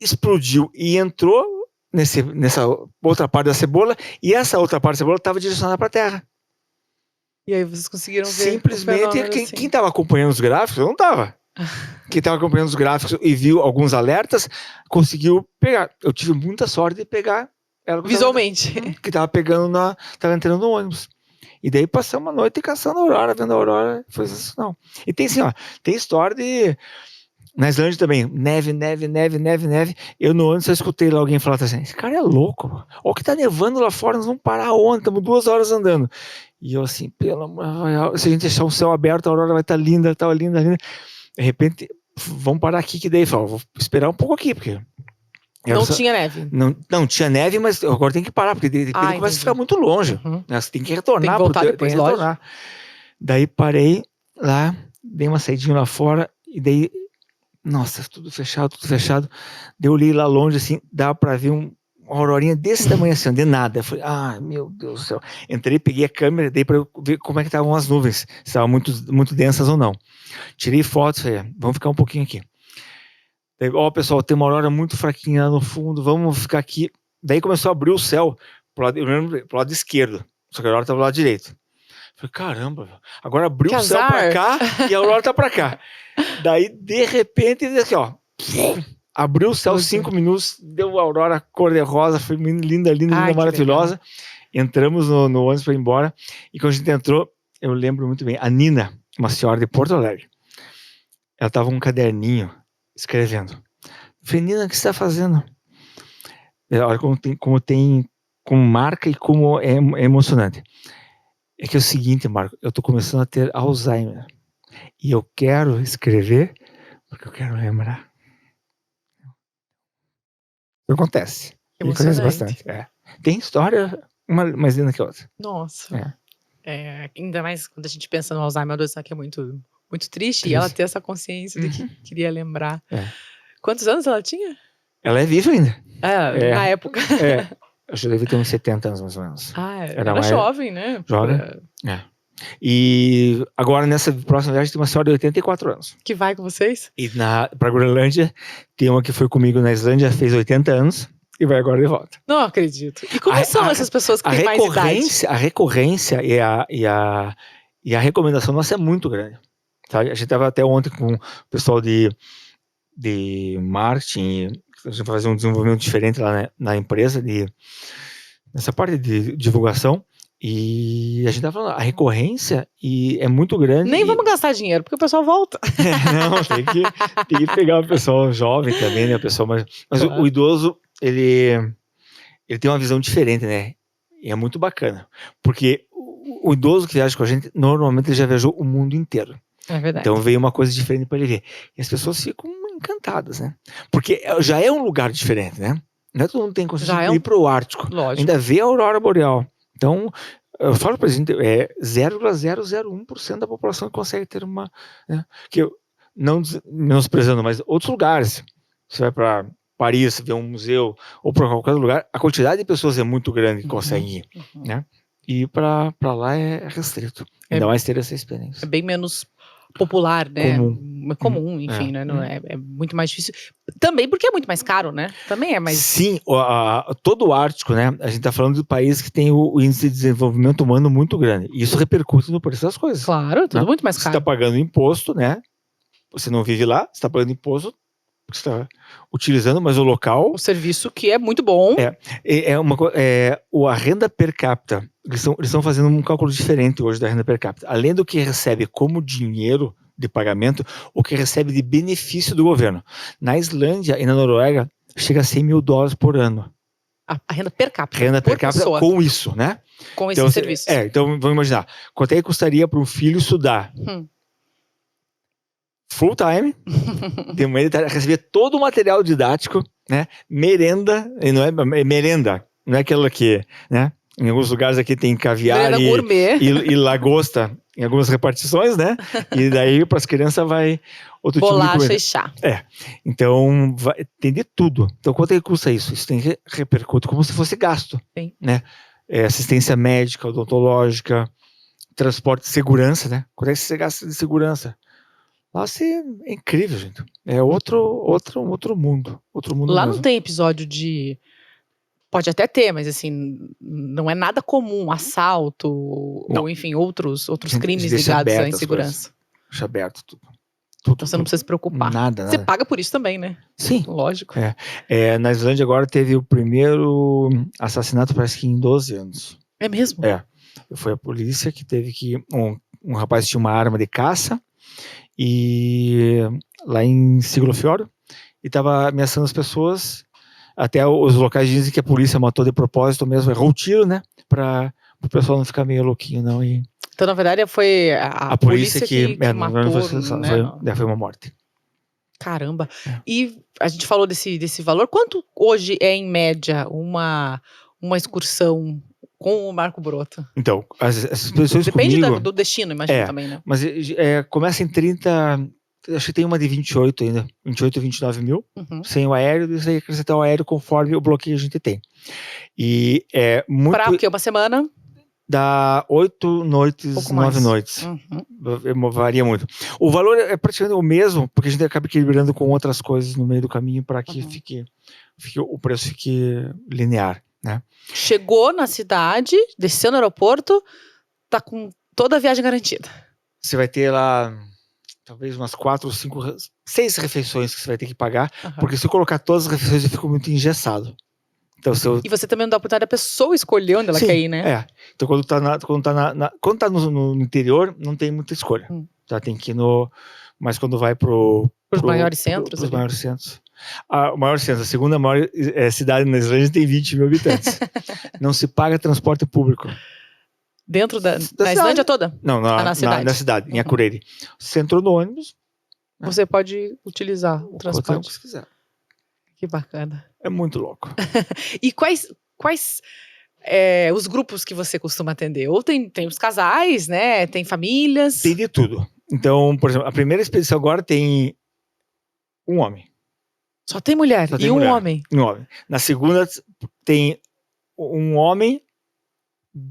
explodiu e entrou nessa outra parte da cebola, e essa outra parte da cebola estava direcionada para a Terra. E aí vocês conseguiram ver simplesmente quem estava acompanhando os gráficos, eu não estava. Quem estava acompanhando os gráficos e viu alguns alertas, conseguiu pegar. Eu tive muita sorte de pegar ela visualmente. Que estava pegando estava entrando no ônibus. E daí passamos uma noite caçando a aurora, vendo a aurora, foi sensacional. E tem assim, ó, tem história de... Na Islândia também, neve, neve, neve, neve, neve. Eu no ônibus só escutei lá alguém falar assim, esse cara é louco, olha o que tá nevando lá fora, nós vamos parar ontem, estamos 2 horas andando. E eu assim, pelo amor, se a gente deixar o céu aberto, a aurora vai estar linda, tá linda, linda. De repente, vamos parar aqui, que daí, vou esperar um pouco aqui, porque... Não tinha neve. Não, tinha neve, mas agora tem que parar, porque de repente começa a ficar muito longe. Né? Você tem que retornar. Tem que voltar depois, lógico. Daí parei lá, dei uma saidinha lá fora, e daí, nossa, tudo fechado. Daí eu olhei lá longe, assim, dava pra ver uma aurorinha desse tamanho assim, de nada. Eu falei, meu Deus do céu. Entrei, peguei a câmera, dei pra eu ver como é que estavam as nuvens, se estavam muito densas ou não. Tirei fotos, falei, vamos ficar um pouquinho aqui. Daí, pessoal, tem uma aurora muito fraquinha lá no fundo, vamos ficar aqui. Daí começou a abrir o céu pro lado esquerdo, só que a aurora estava do lado direito. Falei, caramba, agora abriu o céu pra cá e a aurora tá pra cá. Daí, de repente, assim, ó, abriu o céu 5 minutos, deu a aurora cor-de-rosa, foi linda, maravilhosa. Entramos no ônibus para ir embora, e quando a gente entrou, eu lembro muito bem, a Nina, uma senhora de Porto Alegre, ela tava com um caderninho escrevendo. Eu falei, Nina, o que você está fazendo? Olha como marca e como é emocionante. É que é o seguinte, Marco, eu tô começando a ter Alzheimer. E eu quero escrever porque eu quero lembrar. Isso acontece. Acontece bastante. Tem história, uma mais linda que a outra. Nossa. Ainda mais quando a gente pensa no Alzheimer, que é muito, muito triste. E ela ter essa consciência de que queria lembrar. Quantos anos ela tinha? Ela é viva ainda. Na época. Eu já devia ter uns 70 anos, mais ou menos. Era jovem, né? Jovem. E agora, nessa próxima viagem, tem uma senhora de 84 anos. Que vai com vocês? E pra Groenlândia, tem uma que foi comigo na Islândia, fez 80 anos e vai agora de volta. Não acredito. E como são essas pessoas que têm mais idade? A recorrência e a recomendação nossa é muito grande. Tá? A gente estava até ontem com o pessoal de marketing, a gente vai fazer um desenvolvimento diferente lá na empresa, nessa parte de divulgação, e a gente estava falando, a recorrência é muito grande. Nem vamos gastar dinheiro, porque o pessoal volta. Não, tem que pegar o pessoal jovem também, né? O pessoal mas o idoso, ele tem uma visão diferente, né? E é muito bacana, porque o idoso que viaja com a gente, normalmente ele já viajou o mundo inteiro. É verdade. Então veio uma coisa diferente para ele ver. E as pessoas ficam encantadas, né? Porque já é um lugar diferente, né? Não é todo mundo tem consciência de ir para o Ártico. Lógico. Ainda vê a aurora boreal. Então, eu falo para a gente, 0,001% da população que consegue ter uma... Né? Que eu, não menosprezando, mas outros lugares. Você vai para Paris, ver um museu, ou para qualquer lugar, a quantidade de pessoas é muito grande que conseguem ir, né? E para lá é restrito. Ainda mais ter essa experiência. É bem menos popular, né? Comum, enfim, né? É muito mais difícil. Também porque é muito mais caro, né? Também é mais... Sim, todo o Ártico, né? A gente tá falando de país que tem o índice de desenvolvimento humano muito grande. E isso repercute no preço das coisas. Claro, tudo muito mais caro. Você tá pagando imposto, né? Você não vive lá, você tá pagando imposto, você está utilizando, mas o local... O serviço que é muito bom. A renda per capita, eles estão fazendo um cálculo diferente hoje da renda per capita. Além do que recebe como dinheiro de pagamento, o que recebe de benefício do governo. Na Islândia e na Noruega, chega a $100 mil por ano. A renda per capita. Renda per capita com isso, né? Com esse serviço. Então vamos imaginar, quanto é que custaria para um filho estudar? Full time, receber todo o material didático, né? Merenda, não é merenda, não é aquela que, né? Em alguns lugares aqui tem caviar e lagosta em algumas repartições, né? E daí para as crianças vai outro bolacha tipo de comida. E chá. Então tem de tudo. Então quanto é que custa isso? Isso tem que repercutir como se fosse gasto, né? Assistência médica, odontológica, transporte, segurança, né? Quanto é que você gasta de segurança? Nossa, é incrível, gente. É outro mundo. Lá mesmo. não tem episódio de... Pode até ter, mas assim, não é nada comum, assalto, ou enfim, outros crimes ligados à insegurança. Deixa aberto tudo. Então você não precisa se preocupar. Nada. Você paga por isso também, né? Sim. Lógico. Na Islândia agora teve o primeiro assassinato, parece que em 12 anos. É mesmo? É. Foi a polícia que teve que... Um rapaz tinha uma arma de caça e lá em Siglofioro e estava ameaçando as pessoas. Até os locais dizem que a polícia matou de propósito mesmo, errou o tiro, né? Para o pessoal não ficar meio louquinho, não. E Então, na verdade, foi a polícia que matou, né? Foi uma morte. Caramba. É. E a gente falou desse valor. Quanto hoje é, em média, uma excursão com o Marco Broto? Então, as expedições Depende comigo... do destino, imagino também, né? Mas começa em 30... Acho que tem uma de 28 ainda. 28, 29 mil. Sem o aéreo, isso aí acrescentar o aéreo conforme o bloqueio que a gente tem. E é muito... Pra o quê? Uma semana? Dá 8 noites, 9 noites. Varia muito. O valor é praticamente o mesmo, porque a gente acaba equilibrando com outras coisas no meio do caminho para que o preço fique linear, né? Chegou na cidade, desceu no aeroporto, tá com toda a viagem garantida. Você vai ter lá talvez umas 4, 5, 6 refeições que você vai ter que pagar, porque se eu colocar todas as refeições eu fico muito engessado. Então, E você também não dá a oportunidade da pessoa escolher onde ela quer ir, né? Então quando tá no interior, não tem muita escolha. Tá? Tem que ir mas quando vai pros maiores centros? Pros maiores centros. O maior centro, a segunda maior cidade na Islândia tem 20 mil habitantes. Não se paga transporte público. Dentro da Islândia toda? Não, na cidade, em Akureyri. Você entrou no ônibus. Você pode utilizar o transporte. Se quiser. Que bacana. É muito louco. E quais os grupos que você costuma atender? Ou tem os casais, né? Tem famílias? Tem de tudo. Então, por exemplo, a primeira expedição agora tem um homem. Só tem mulher? Só tem um mulher. Homem? Um homem. Na segunda tem um homem,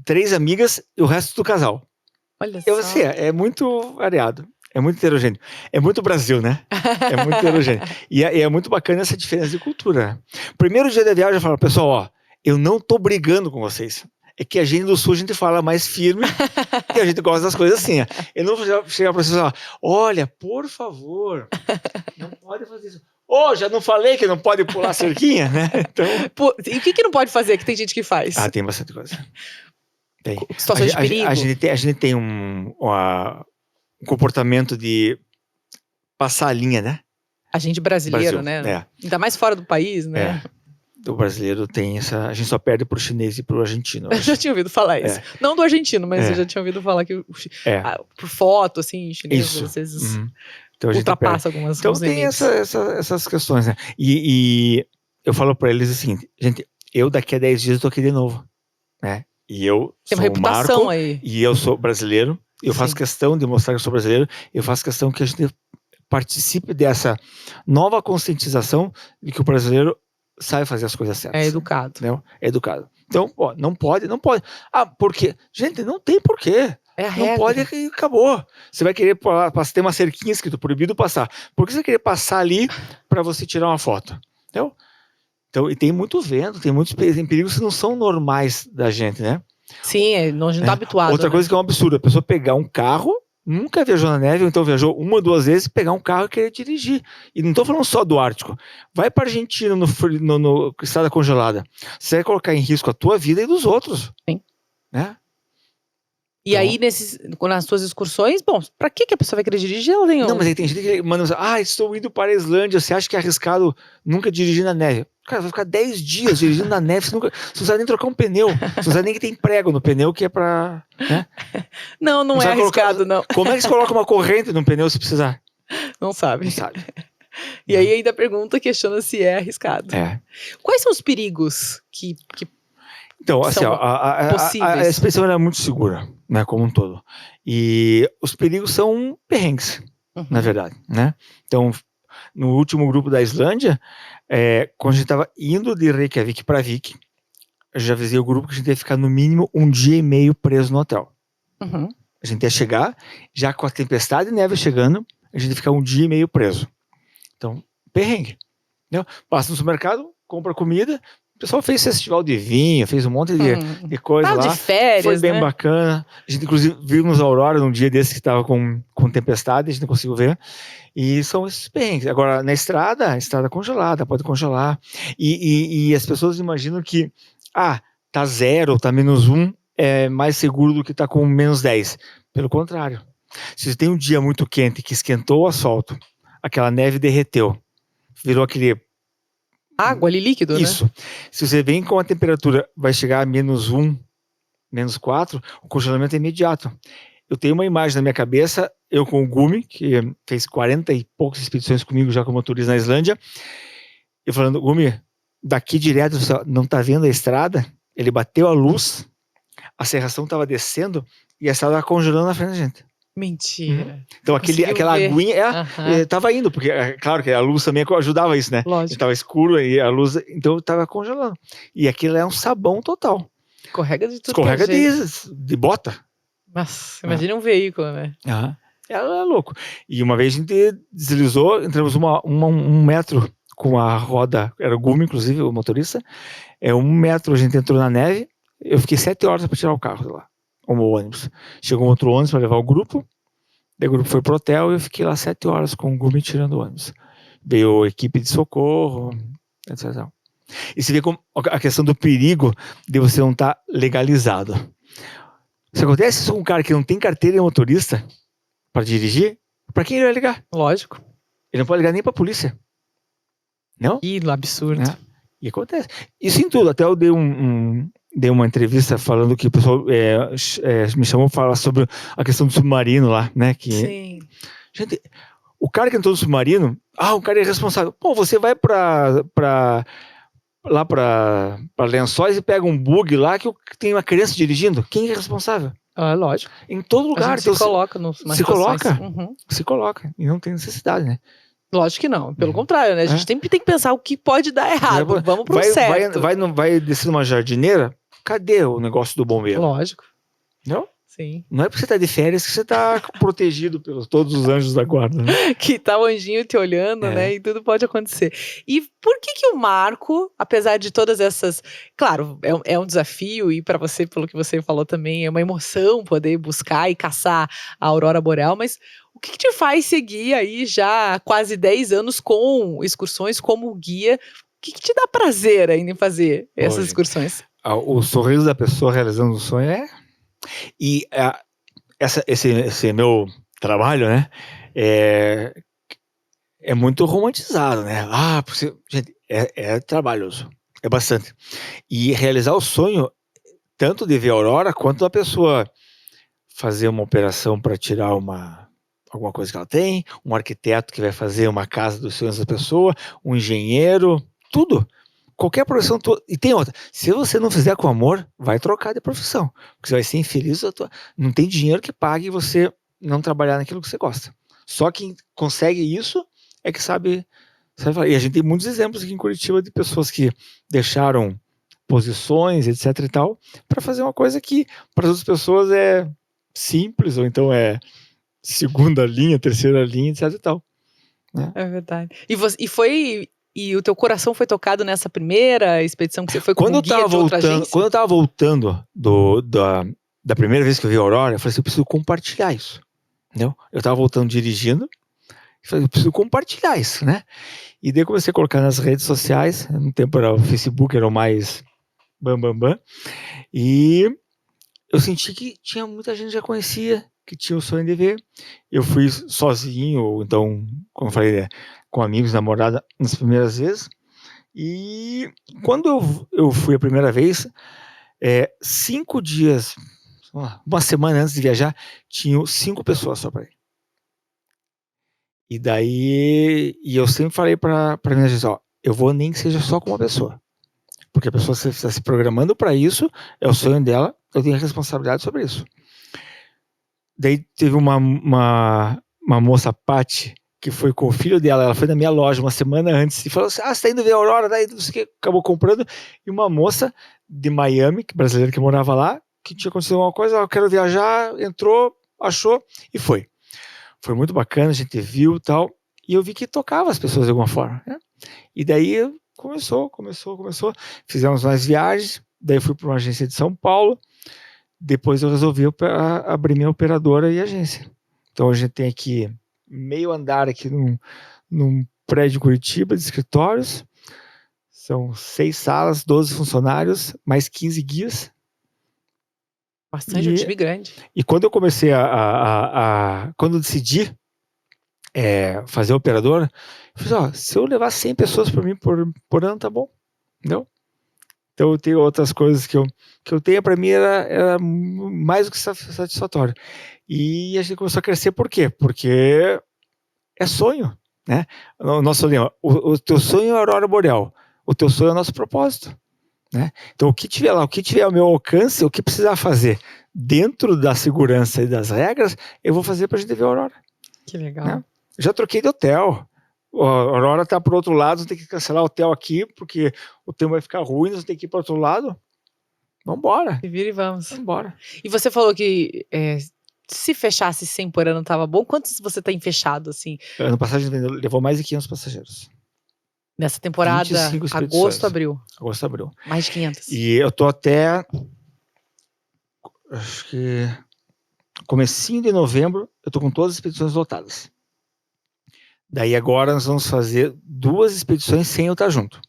3 amigas e o resto do casal. Olha só. É muito variado. É muito heterogêneo. É muito Brasil, né? É muito heterogêneo. E é muito bacana essa diferença de cultura. Primeiro dia da viagem eu falo, pessoal, ó, eu não tô brigando com vocês. É que a gente do Sul, a gente fala mais firme e a gente gosta das coisas assim. Eu não vou chegar pra vocês e falar, olha, por favor, não pode fazer isso. Já não falei que não pode pular cerquinha, né? Então... E o que não pode fazer que tem gente que faz? Tem bastante coisa. Tem. Situações de perigo? A gente tem um comportamento de passar a linha, né? A gente brasileiro, né? Ainda mais fora do país, né? O brasileiro tem essa... A gente só perde pro chinês e pro argentino. Eu já tinha ouvido falar isso. Não do argentino, mas eu já tinha ouvido falar que por foto, assim, chinês, às vezes então, ultrapassa algumas Então tem essas questões, né? E eu falo pra eles assim, gente, eu daqui a 10 dias eu tô aqui de novo, né? E eu tem sou uma reputação Marco, aí. E eu sou brasileiro, eu faço questão de mostrar que eu sou brasileiro, eu faço questão que a gente participe dessa nova conscientização de que o brasileiro sabe fazer as coisas certas. É educado. Né? É educado. Então, não pode. Por quê? Gente, não tem porquê. É a não regra. Pode e acabou. Você vai querer ter uma cerquinha escrito proibido passar. Por que você vai querer passar ali para você tirar uma foto? Entendeu? Então, e tem muito vento, tem muitos perigos que não são normais da gente, né? Sim, a gente não está habituado. Outra coisa que é um absurdo, a pessoa pegar um carro, nunca viajou na neve, ou então viajou 1 ou 2 vezes, pegar um carro e querer dirigir. E não estou falando só do Ártico. Vai para a Argentina no estrada congelada. Você vai colocar em risco a tua vida e dos outros. Sim. Né? E aí, nas suas excursões, bom, pra que a pessoa vai querer dirigir? Não, mas aí tem gente que manda, estou indo para a Islândia, você acha que é arriscado nunca dirigir na neve? Cara, vai ficar 10 dias dirigindo na neve, você não sabe nem trocar um pneu, você não sabe nem que tem prego no pneu que é pra... Né? Não é arriscado, não. Como é que você coloca uma corrente no pneu se precisar? Não sabe. Não sabe. E aí ainda questiona se é arriscado. Quais são os perigos que então, assim, a expedição é muito segura, né, como um todo. E os perigos são perrengues, na verdade, né? Então, no último grupo da Islândia, quando a gente estava indo de Reykjavik para Vik, eu já avisei o grupo que a gente ia ficar no mínimo 1 dia e meio preso no hotel. A gente ia chegar, já com a tempestade de neve chegando, a gente ia ficar 1 dia e meio preso. Então, perrengue. Entendeu? Passa no supermercado, compra comida. O pessoal fez festival de vinho, fez um monte de coisa lá. De férias, foi bem bacana. A gente, inclusive, vimos a aurora num dia desse que estava com tempestade, a gente não conseguiu ver. E são esses perrengues. Agora, na estrada, a estrada congelada, pode congelar. E as pessoas imaginam que, tá 0, tá -1, é mais seguro do que estar com menos 10. Pelo contrário. Se você tem um dia muito quente que esquentou o asfalto, aquela neve derreteu, virou aquele... Água ali, líquido, né? Isso. Se você vem com a temperatura, vai chegar a -1, -4, o congelamento é imediato. Eu tenho uma imagem na minha cabeça, eu com o Gumi, que fez 40 e poucas expedições comigo já como motorista na Islândia, eu falando, Gumi, daqui direto, você não tá vendo a estrada? Ele bateu a luz, a serração estava descendo e a estrada estava congelando na frente da gente. Mentira. Então aquela aguinha estava indo, porque claro que a luz também ajudava isso, né? Lógico. Estava escuro e a luz, então estava congelando. E aquilo é um sabão total. Escorrega de tudo. Escorrega de bota. Nossa, imagina um veículo, né? É louco. E uma vez a gente deslizou, entramos um metro com a roda, era o Gumi, inclusive, o motorista. 1 metro a gente entrou na neve, eu fiquei 7 horas para tirar o carro de lá. O ônibus. Chegou um outro ônibus para levar o grupo, daí o grupo foi pro hotel e eu fiquei lá 7 horas com o Gumi tirando o ônibus. Veio a equipe de socorro, etc. E você vê como a questão do perigo de você não estar legalizado. Se acontece isso com um cara que não tem carteira de motorista para dirigir, para quem ele vai ligar? Lógico. Ele não pode ligar nem para a polícia. Não? Que absurdo. E acontece. Isso em tudo. Até eu dei dei uma entrevista falando que o pessoal me chamou para falar sobre a questão do submarino lá, né? Sim. Gente, o cara que entrou no submarino, o cara é responsável. Pô, você vai lá para Lençóis e pega um bug lá que tem uma criança dirigindo. Quem é responsável? Lógico. Em todo lugar. A gente se coloca Se coloca. E não tem necessidade, né? Lógico que não. Pelo contrário, né? A gente sempre tem que pensar o que pode dar errado. Vamos pro certo. Vai descer numa jardineira? Cadê o negócio do bombeiro? Lógico. Não? Sim. Não é porque você tá de férias que você tá protegido pelos todos os anjos da guarda, né? Que tá o anjinho te olhando, né? E tudo pode acontecer. E por que o Marco, apesar de todas essas... Claro, é um desafio e para você, pelo que você falou também, é uma emoção poder buscar e caçar a aurora boreal, mas o que te faz seguir aí já há quase 10 anos com excursões como guia? O que te dá prazer ainda em fazer essas excursões? O sorriso da pessoa realizando um sonho E esse meu trabalho, né, é muito romantizado, né? Gente, é trabalhoso, é bastante. E realizar o sonho, tanto de ver a aurora, quanto a pessoa fazer uma operação para tirar alguma coisa que ela tem, um arquiteto que vai fazer uma casa dos sonhos da pessoa, um engenheiro, tudo. Qualquer profissão, e tem outra, se você não fizer com amor, vai trocar de profissão, porque você vai ser infeliz, não tem dinheiro que pague você não trabalhar naquilo que você gosta. Só quem consegue isso é que sabe falar. E a gente tem muitos exemplos aqui em Curitiba de pessoas que deixaram posições, etc e tal, para fazer uma coisa que para as outras pessoas é simples, ou então é segunda linha, terceira linha, etc e tal. Né? É verdade. E o teu coração foi tocado nessa primeira expedição que você foi como guia de outra agência? Quando eu tava voltando da primeira vez que eu vi a aurora, eu falei assim, eu preciso compartilhar isso. Entendeu? Eu tava voltando dirigindo, e falei, eu preciso compartilhar isso, né? E daí eu comecei a colocar nas redes sociais, no tempo era o Facebook, era o mais bam, e eu senti que tinha muita gente que já conhecia, que tinha o sonho de ver. Eu fui sozinho, ou então, como eu falei, com amigos, namorada, nas primeiras vezes. E quando eu fui a primeira vez, 5 dias, uma semana antes de viajar, tinham 5 pessoas só para ir. E daí, eu sempre falei para minha gente, eu vou nem que seja só com uma pessoa. Porque a pessoa está se programando para isso, é o sonho dela, eu tenho a responsabilidade sobre isso. Daí teve uma moça, Paty, que foi com o filho dela, ela foi na minha loja uma semana antes e falou assim, você tá indo ver a aurora, daí não sei o que, acabou comprando, e uma moça de Miami, brasileira que morava lá, que tinha acontecido alguma coisa, eu quero viajar, entrou, achou e foi. Foi muito bacana, a gente viu e tal, e eu vi que tocava as pessoas de alguma forma, né? E daí começou, fizemos mais viagens, daí eu fui para uma agência de São Paulo, depois eu resolvi abrir minha operadora e agência. Então a gente tem aqui meio andar aqui num prédio de Curitiba de escritórios, são 6 salas, 12 funcionários, mais 15 guias, Bastante, um time grande. E quando eu comecei quando eu decidi fazer operador, eu falei, ó, se eu levar 100 pessoas por mim por ano, tá bom, entendeu? Então eu tenho outras coisas que eu tenho, para mim era mais do que satisfatório. E a gente começou a crescer, por quê? Porque é sonho, né? O nosso lema, o teu sonho é a aurora boreal, o teu sonho é o nosso propósito, né? Então o que tiver lá, o que tiver ao meu alcance, o que precisar fazer dentro da segurança e das regras, eu vou fazer pra gente ver a aurora. Que legal. Né? Já troquei de hotel. A aurora tá pro outro lado, você tem que cancelar o hotel aqui, porque o tempo vai ficar ruim, você tem que ir pro outro lado. Vambora. E vira e vamos. Vambora. E você falou que se fechasse 100 por ano tava bom. Quantos você tem fechado, assim? Ano passado a gente levou mais de 500 passageiros. Nessa temporada, 25 expedições. agosto, abril. Agosto, abril. Mais de 500. E eu tô até, acho que comecinho de novembro, eu tô com todas as expedições lotadas. Daí agora nós vamos fazer 2 expedições sem eu estar junto.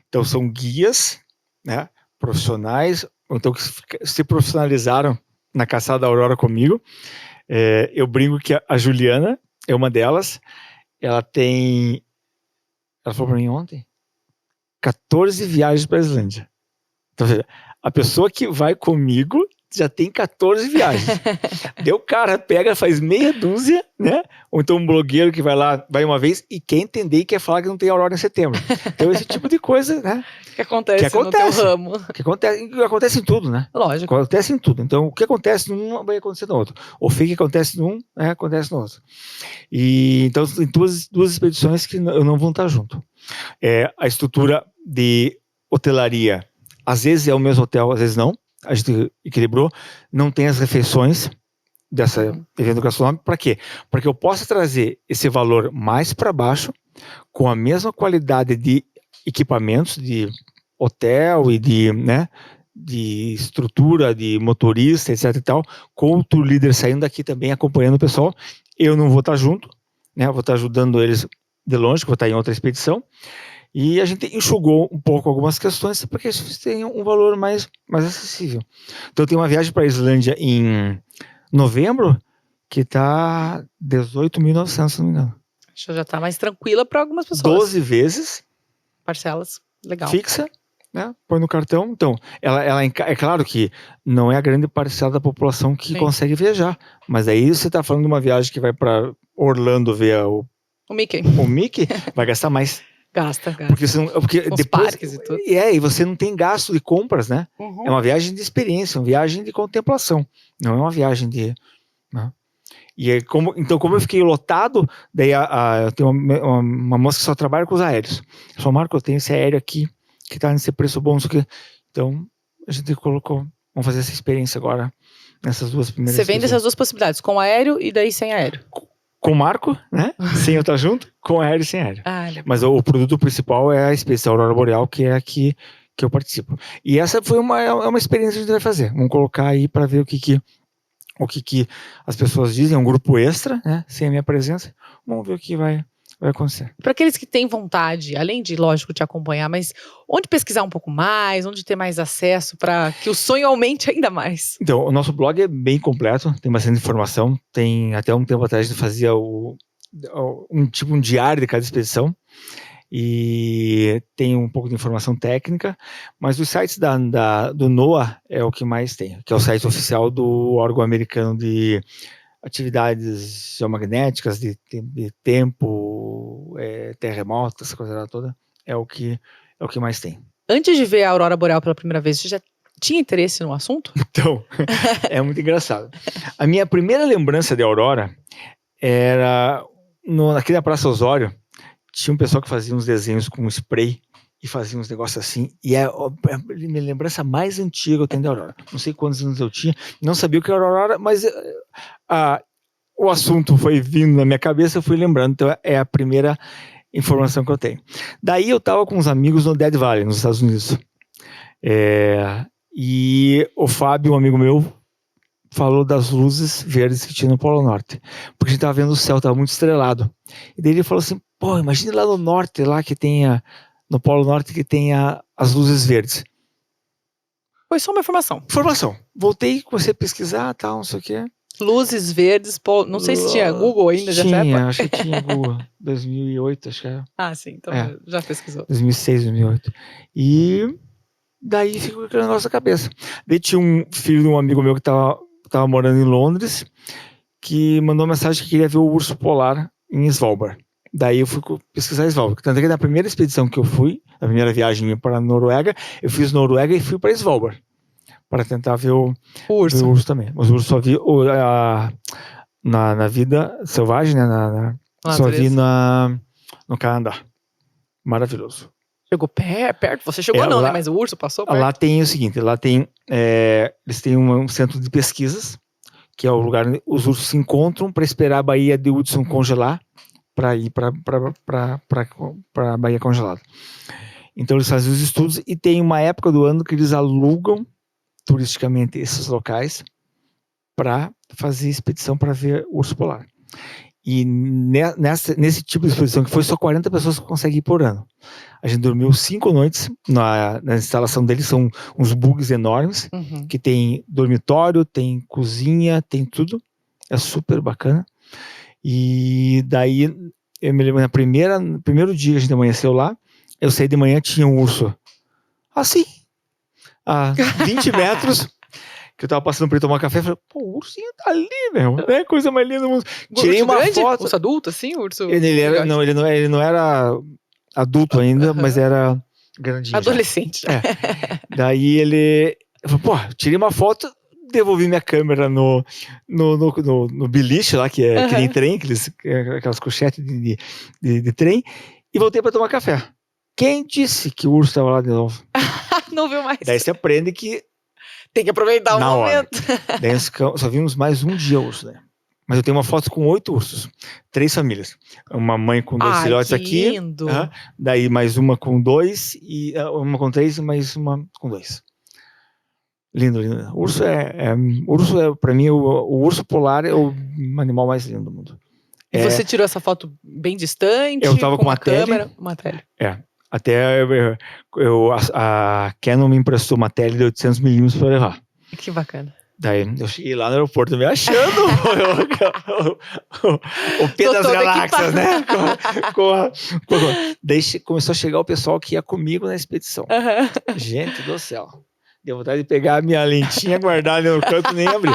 Então são guias, né, profissionais, então que se profissionalizaram na caçada da aurora comigo. Eu brinco que a Juliana é uma delas. Ela falou para mim ontem, 14 viagens para a Islândia. Então, a pessoa que vai comigo já tem 14 viagens. Daí o cara pega, faz meia dúzia, né? Ou então um blogueiro que vai lá, vai uma vez e quer entender e quer falar que não tem aurora em setembro. Então esse tipo de coisa, né? Que acontece no teu ramo. Que acontece em tudo, né? Lógico. Acontece em tudo. Então o que acontece num vai acontecer no outro. O que acontece num, acontece no outro. E então tem duas expedições que eu não vou estar junto. A estrutura de hotelaria, às vezes é o mesmo hotel, às vezes não. A gente equilibrou, não tem as refeições dessa evento gastronômico. Para quê? Para que eu possa trazer esse valor mais para baixo, com a mesma qualidade de equipamentos, de hotel e de estrutura, de motorista, etc e tal, com o tour leader saindo daqui também, acompanhando o pessoal. Eu não vou estar junto, né? Vou estar ajudando eles de longe, que vou estar em outra expedição. E a gente enxugou um pouco algumas questões para que eles tenham um valor mais acessível. Então tem uma viagem para a Islândia em novembro que está 18.900, se não me engano. Já está mais tranquila para algumas pessoas. 12 vezes. Parcelas, legal. Fixa, né? Põe no cartão. Então, ela é claro que não é a grande parcela da população que consegue viajar. Mas aí você está falando de uma viagem que vai para Orlando ver o Mickey. O Mickey vai gastar mais. Gasta. Porque os depois, parques e tudo. E você não tem gasto de compras, né? Uhum. É uma viagem de experiência, uma viagem de contemplação. Não é uma viagem de... Né? E então, como eu fiquei lotado, daí eu tenho uma moça que só trabalha com os aéreos. Ela falou, Marco, eu tenho esse aéreo aqui, que tá nesse preço bom, isso aqui. Então, a gente colocou, vamos fazer essa experiência agora, nessas 2 primeiras. Você vende essas 2 possibilidades, com aéreo e daí sem aéreo. Com o Marco, né? Sem eu estar junto, com aéreo e sem aéreo. Mas o produto principal é a expedição Aurora Boreal, que é aqui que eu participo. E essa foi uma experiência que a gente vai fazer. Vamos colocar aí para ver o que as pessoas dizem. É um grupo extra, né? Sem a minha presença. Vamos ver o que vai acontecer. Para aqueles que têm vontade, além de, lógico, te acompanhar, mas onde pesquisar um pouco mais, onde ter mais acesso para que o sonho aumente ainda mais? Então, o nosso blog é bem completo, tem bastante informação. Tem até um tempo atrás a gente fazia um diário de cada expedição. E tem um pouco de informação técnica, mas os sites do NOAA é o que mais tem, que é o site oficial do órgão americano de atividades geomagnéticas, de tempo, terremotos, essa coisa toda, é o que mais tem. Antes de ver a Aurora Boreal pela primeira vez, você já tinha interesse no assunto? Então, é muito engraçado. A minha primeira lembrança de aurora era aqui na Praça Osório. Tinha um pessoal que fazia uns desenhos com spray e fazia uns negócios assim, e é a minha lembrança mais antiga que eu tenho de aurora. Não sei quantos anos eu tinha, não sabia o que era aurora, mas o assunto foi vindo na minha cabeça, eu fui lembrando, então é a primeira informação que eu tenho. Daí eu estava com uns amigos no Death Valley, nos Estados Unidos, e o Fábio, um amigo meu, falou das luzes verdes que tinha no Polo Norte, porque a gente estava vendo o céu, estava muito estrelado, e daí ele falou assim, pô, imagine lá no norte, lá que tenha, no Polo Norte, que tenha as luzes verdes. Foi só uma informação. Formação. Voltei, comecei a pesquisar, tal, não sei o quê. Luzes verdes, não sei se tinha Google ainda, já Tinha, acho que tinha Google. 2008, acho que era. Ah, sim, então já pesquisou. 2006, 2008. E daí ficou aquele negócio na cabeça. Daí tinha um filho de um amigo meu que tava morando em Londres, que mandou uma mensagem que queria ver o urso polar em Svalbard. Daí eu fui pesquisar Svalbard. Tanto que na primeira expedição que eu fui, na primeira viagem para a Noruega, eu fiz Noruega e fui para Svalbard, para tentar ver o urso também. Mas o urso só vi na vida selvagem, né? Só vi no Canadá. Maravilhoso. Chegou perto? Você chegou não, né? Mas o urso passou perto? Lá tem o seguinte, eles têm um centro de pesquisas, que é o lugar onde os ursos se encontram para esperar a Baía de Hudson congelar, para ir para a Baía congelada. Então eles fazem os estudos e tem uma época do ano que eles alugam turisticamente esses locais para fazer expedição para ver urso polar. E nesse tipo de expedição, que foi só 40 pessoas que conseguem ir por ano. A gente dormiu 5 noites na instalação deles, são uns bugs enormes, que tem dormitório, tem cozinha, tem tudo. É super bacana. E daí, eu me lembro, no primeiro dia que a gente amanheceu lá, eu saí de manhã, tinha um urso assim, a 20 metros, que eu tava passando pra ir tomar café, falei, pô, o ursinho tá ali, meu, é coisa mais linda do mundo. Tirei uma foto. Urso adulto, assim, urso? Ele não era adulto ainda, mas era grandinho. Adolescente. Daí ele falou, pô, tirei uma foto, devolvi minha câmera no beliche lá, que nem trem, aquelas cochetes de trem, e voltei pra tomar café. Quem disse que o urso estava lá de novo? Não viu mais. Daí você aprende que tem que aproveitar o momento. Daí só vimos mais um dia urso, né? Mas eu tenho uma foto com 8 ursos, 3 famílias. Uma mãe com 2 filhotes aqui. Lindo. Daí mais uma com 2, e uma com 3 e mais uma com 2. Lindo, lindo. Urso pra mim, o urso polar é o animal mais lindo do mundo. E você tirou essa foto bem distante? Eu tava com uma câmera? Uma tele. Até a Canon me emprestou uma tele de 800mm para levar. Que bacana. Daí eu cheguei lá no aeroporto me achando o P das galáxias, né? Daí começou a chegar o pessoal que ia comigo na expedição. Gente do céu. Deu vontade de pegar a minha lentinha, guardar ali no canto e nem abrir.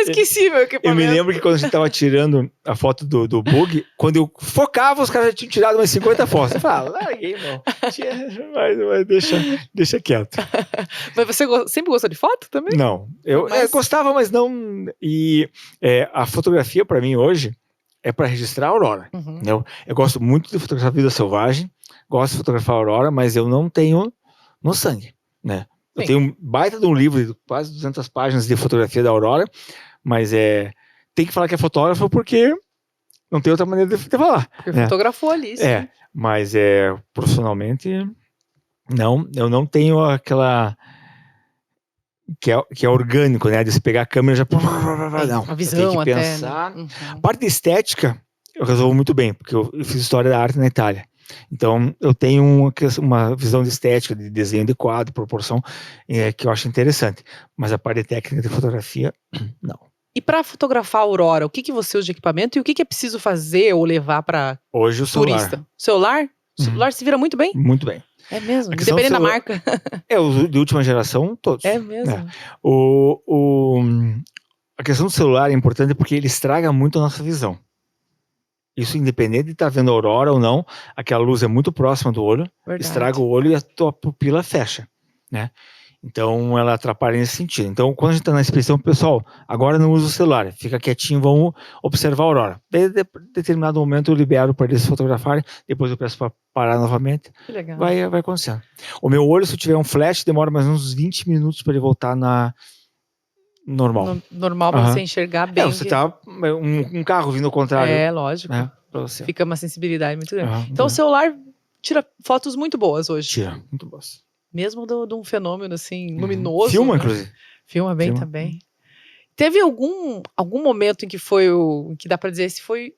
Esqueci meu equipamento. Eu me lembro que quando a gente tava tirando a foto do bug, quando eu focava, os caras já tinham tirado umas 50 fotos. Eu falava, larguei, não. Mas deixa quieto. Mas você sempre gostou de foto também? Não. Eu gostava, mas não... E a fotografia, pra mim, hoje, é pra registrar a aurora. Eu gosto muito de fotografar a vida selvagem, gosto de fotografar a aurora, mas eu não tenho no sangue, né? Eu tenho um baita de um livro de quase 200 páginas de fotografia da aurora, mas tem que falar que é fotógrafo porque não tem outra maneira de falar. Porque fotografou ali, sim. Mas profissionalmente, não, eu não tenho aquela... Que é orgânico, né? De se pegar a câmera e já... Não, a visão tem que até, pensar. né? A parte de estética, eu resolvo muito bem, porque eu fiz história da arte na Itália. Então, eu tenho uma visão de estética, de desenho de quadro, proporção, que eu acho interessante. Mas a parte técnica de fotografia, não. E para fotografar a aurora, o que você usa de equipamento e o que é preciso fazer ou levar para hoje o turista? Celular? O celular se vira muito bem? Muito bem. É mesmo? Dependendo da marca. Os de última geração, todos. É mesmo? A questão do celular é importante porque ele estraga muito a nossa visão. Isso independente de estar vendo a aurora ou não, aquela luz é muito próxima do olho, estraga o olho e a tua pupila fecha, né? Então ela atrapalha nesse sentido. Então quando a gente está na expedição, pessoal, agora não usa o celular, fica quietinho, vamos observar a aurora. Em determinado momento eu libero para eles fotografarem, depois eu peço para parar novamente. Que legal. Vai acontecendo. O meu olho, se eu tiver um flash, demora mais uns 20 minutos para ele voltar na... normal. Normal pra você enxergar bem. Você tá um carro vindo ao contrário. Lógico. Pra você. Fica uma sensibilidade muito grande. Então o celular tira fotos muito boas hoje. Tira, muito boas. Mesmo de um fenômeno assim, luminoso. Filma, né? inclusive. Filma bem também. Teve algum momento em que foi que dá pra dizer, esse foi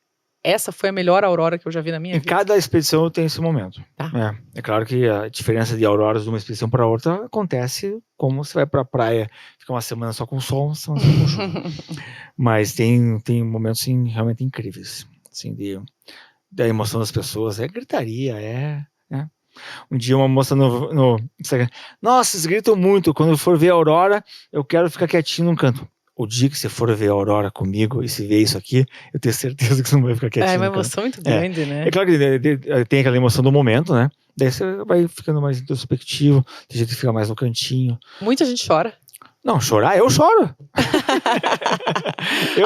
essa foi a melhor aurora que eu já vi na minha Em vida. cada expedição tem esse momento. Tá. É claro que a diferença de auroras de uma expedição para outra acontece como você vai para a praia, fica uma semana só com sol, uma semana só com chuva. Mas tem momentos assim, realmente incríveis, assim, da emoção das pessoas, gritaria, né? Um dia uma moça no Instagram, nossa, vocês gritam muito, quando eu for ver a aurora, eu quero ficar quietinho num canto. O dia que você for ver a aurora comigo e se ver isso aqui, eu tenho certeza que você não vai ficar quietinho. É uma emoção muito grande, né? É claro que tem aquela emoção do momento, né? Daí você vai ficando mais introspectivo, tem gente que fica mais no cantinho. Muita gente chora. Não, chorar, eu choro.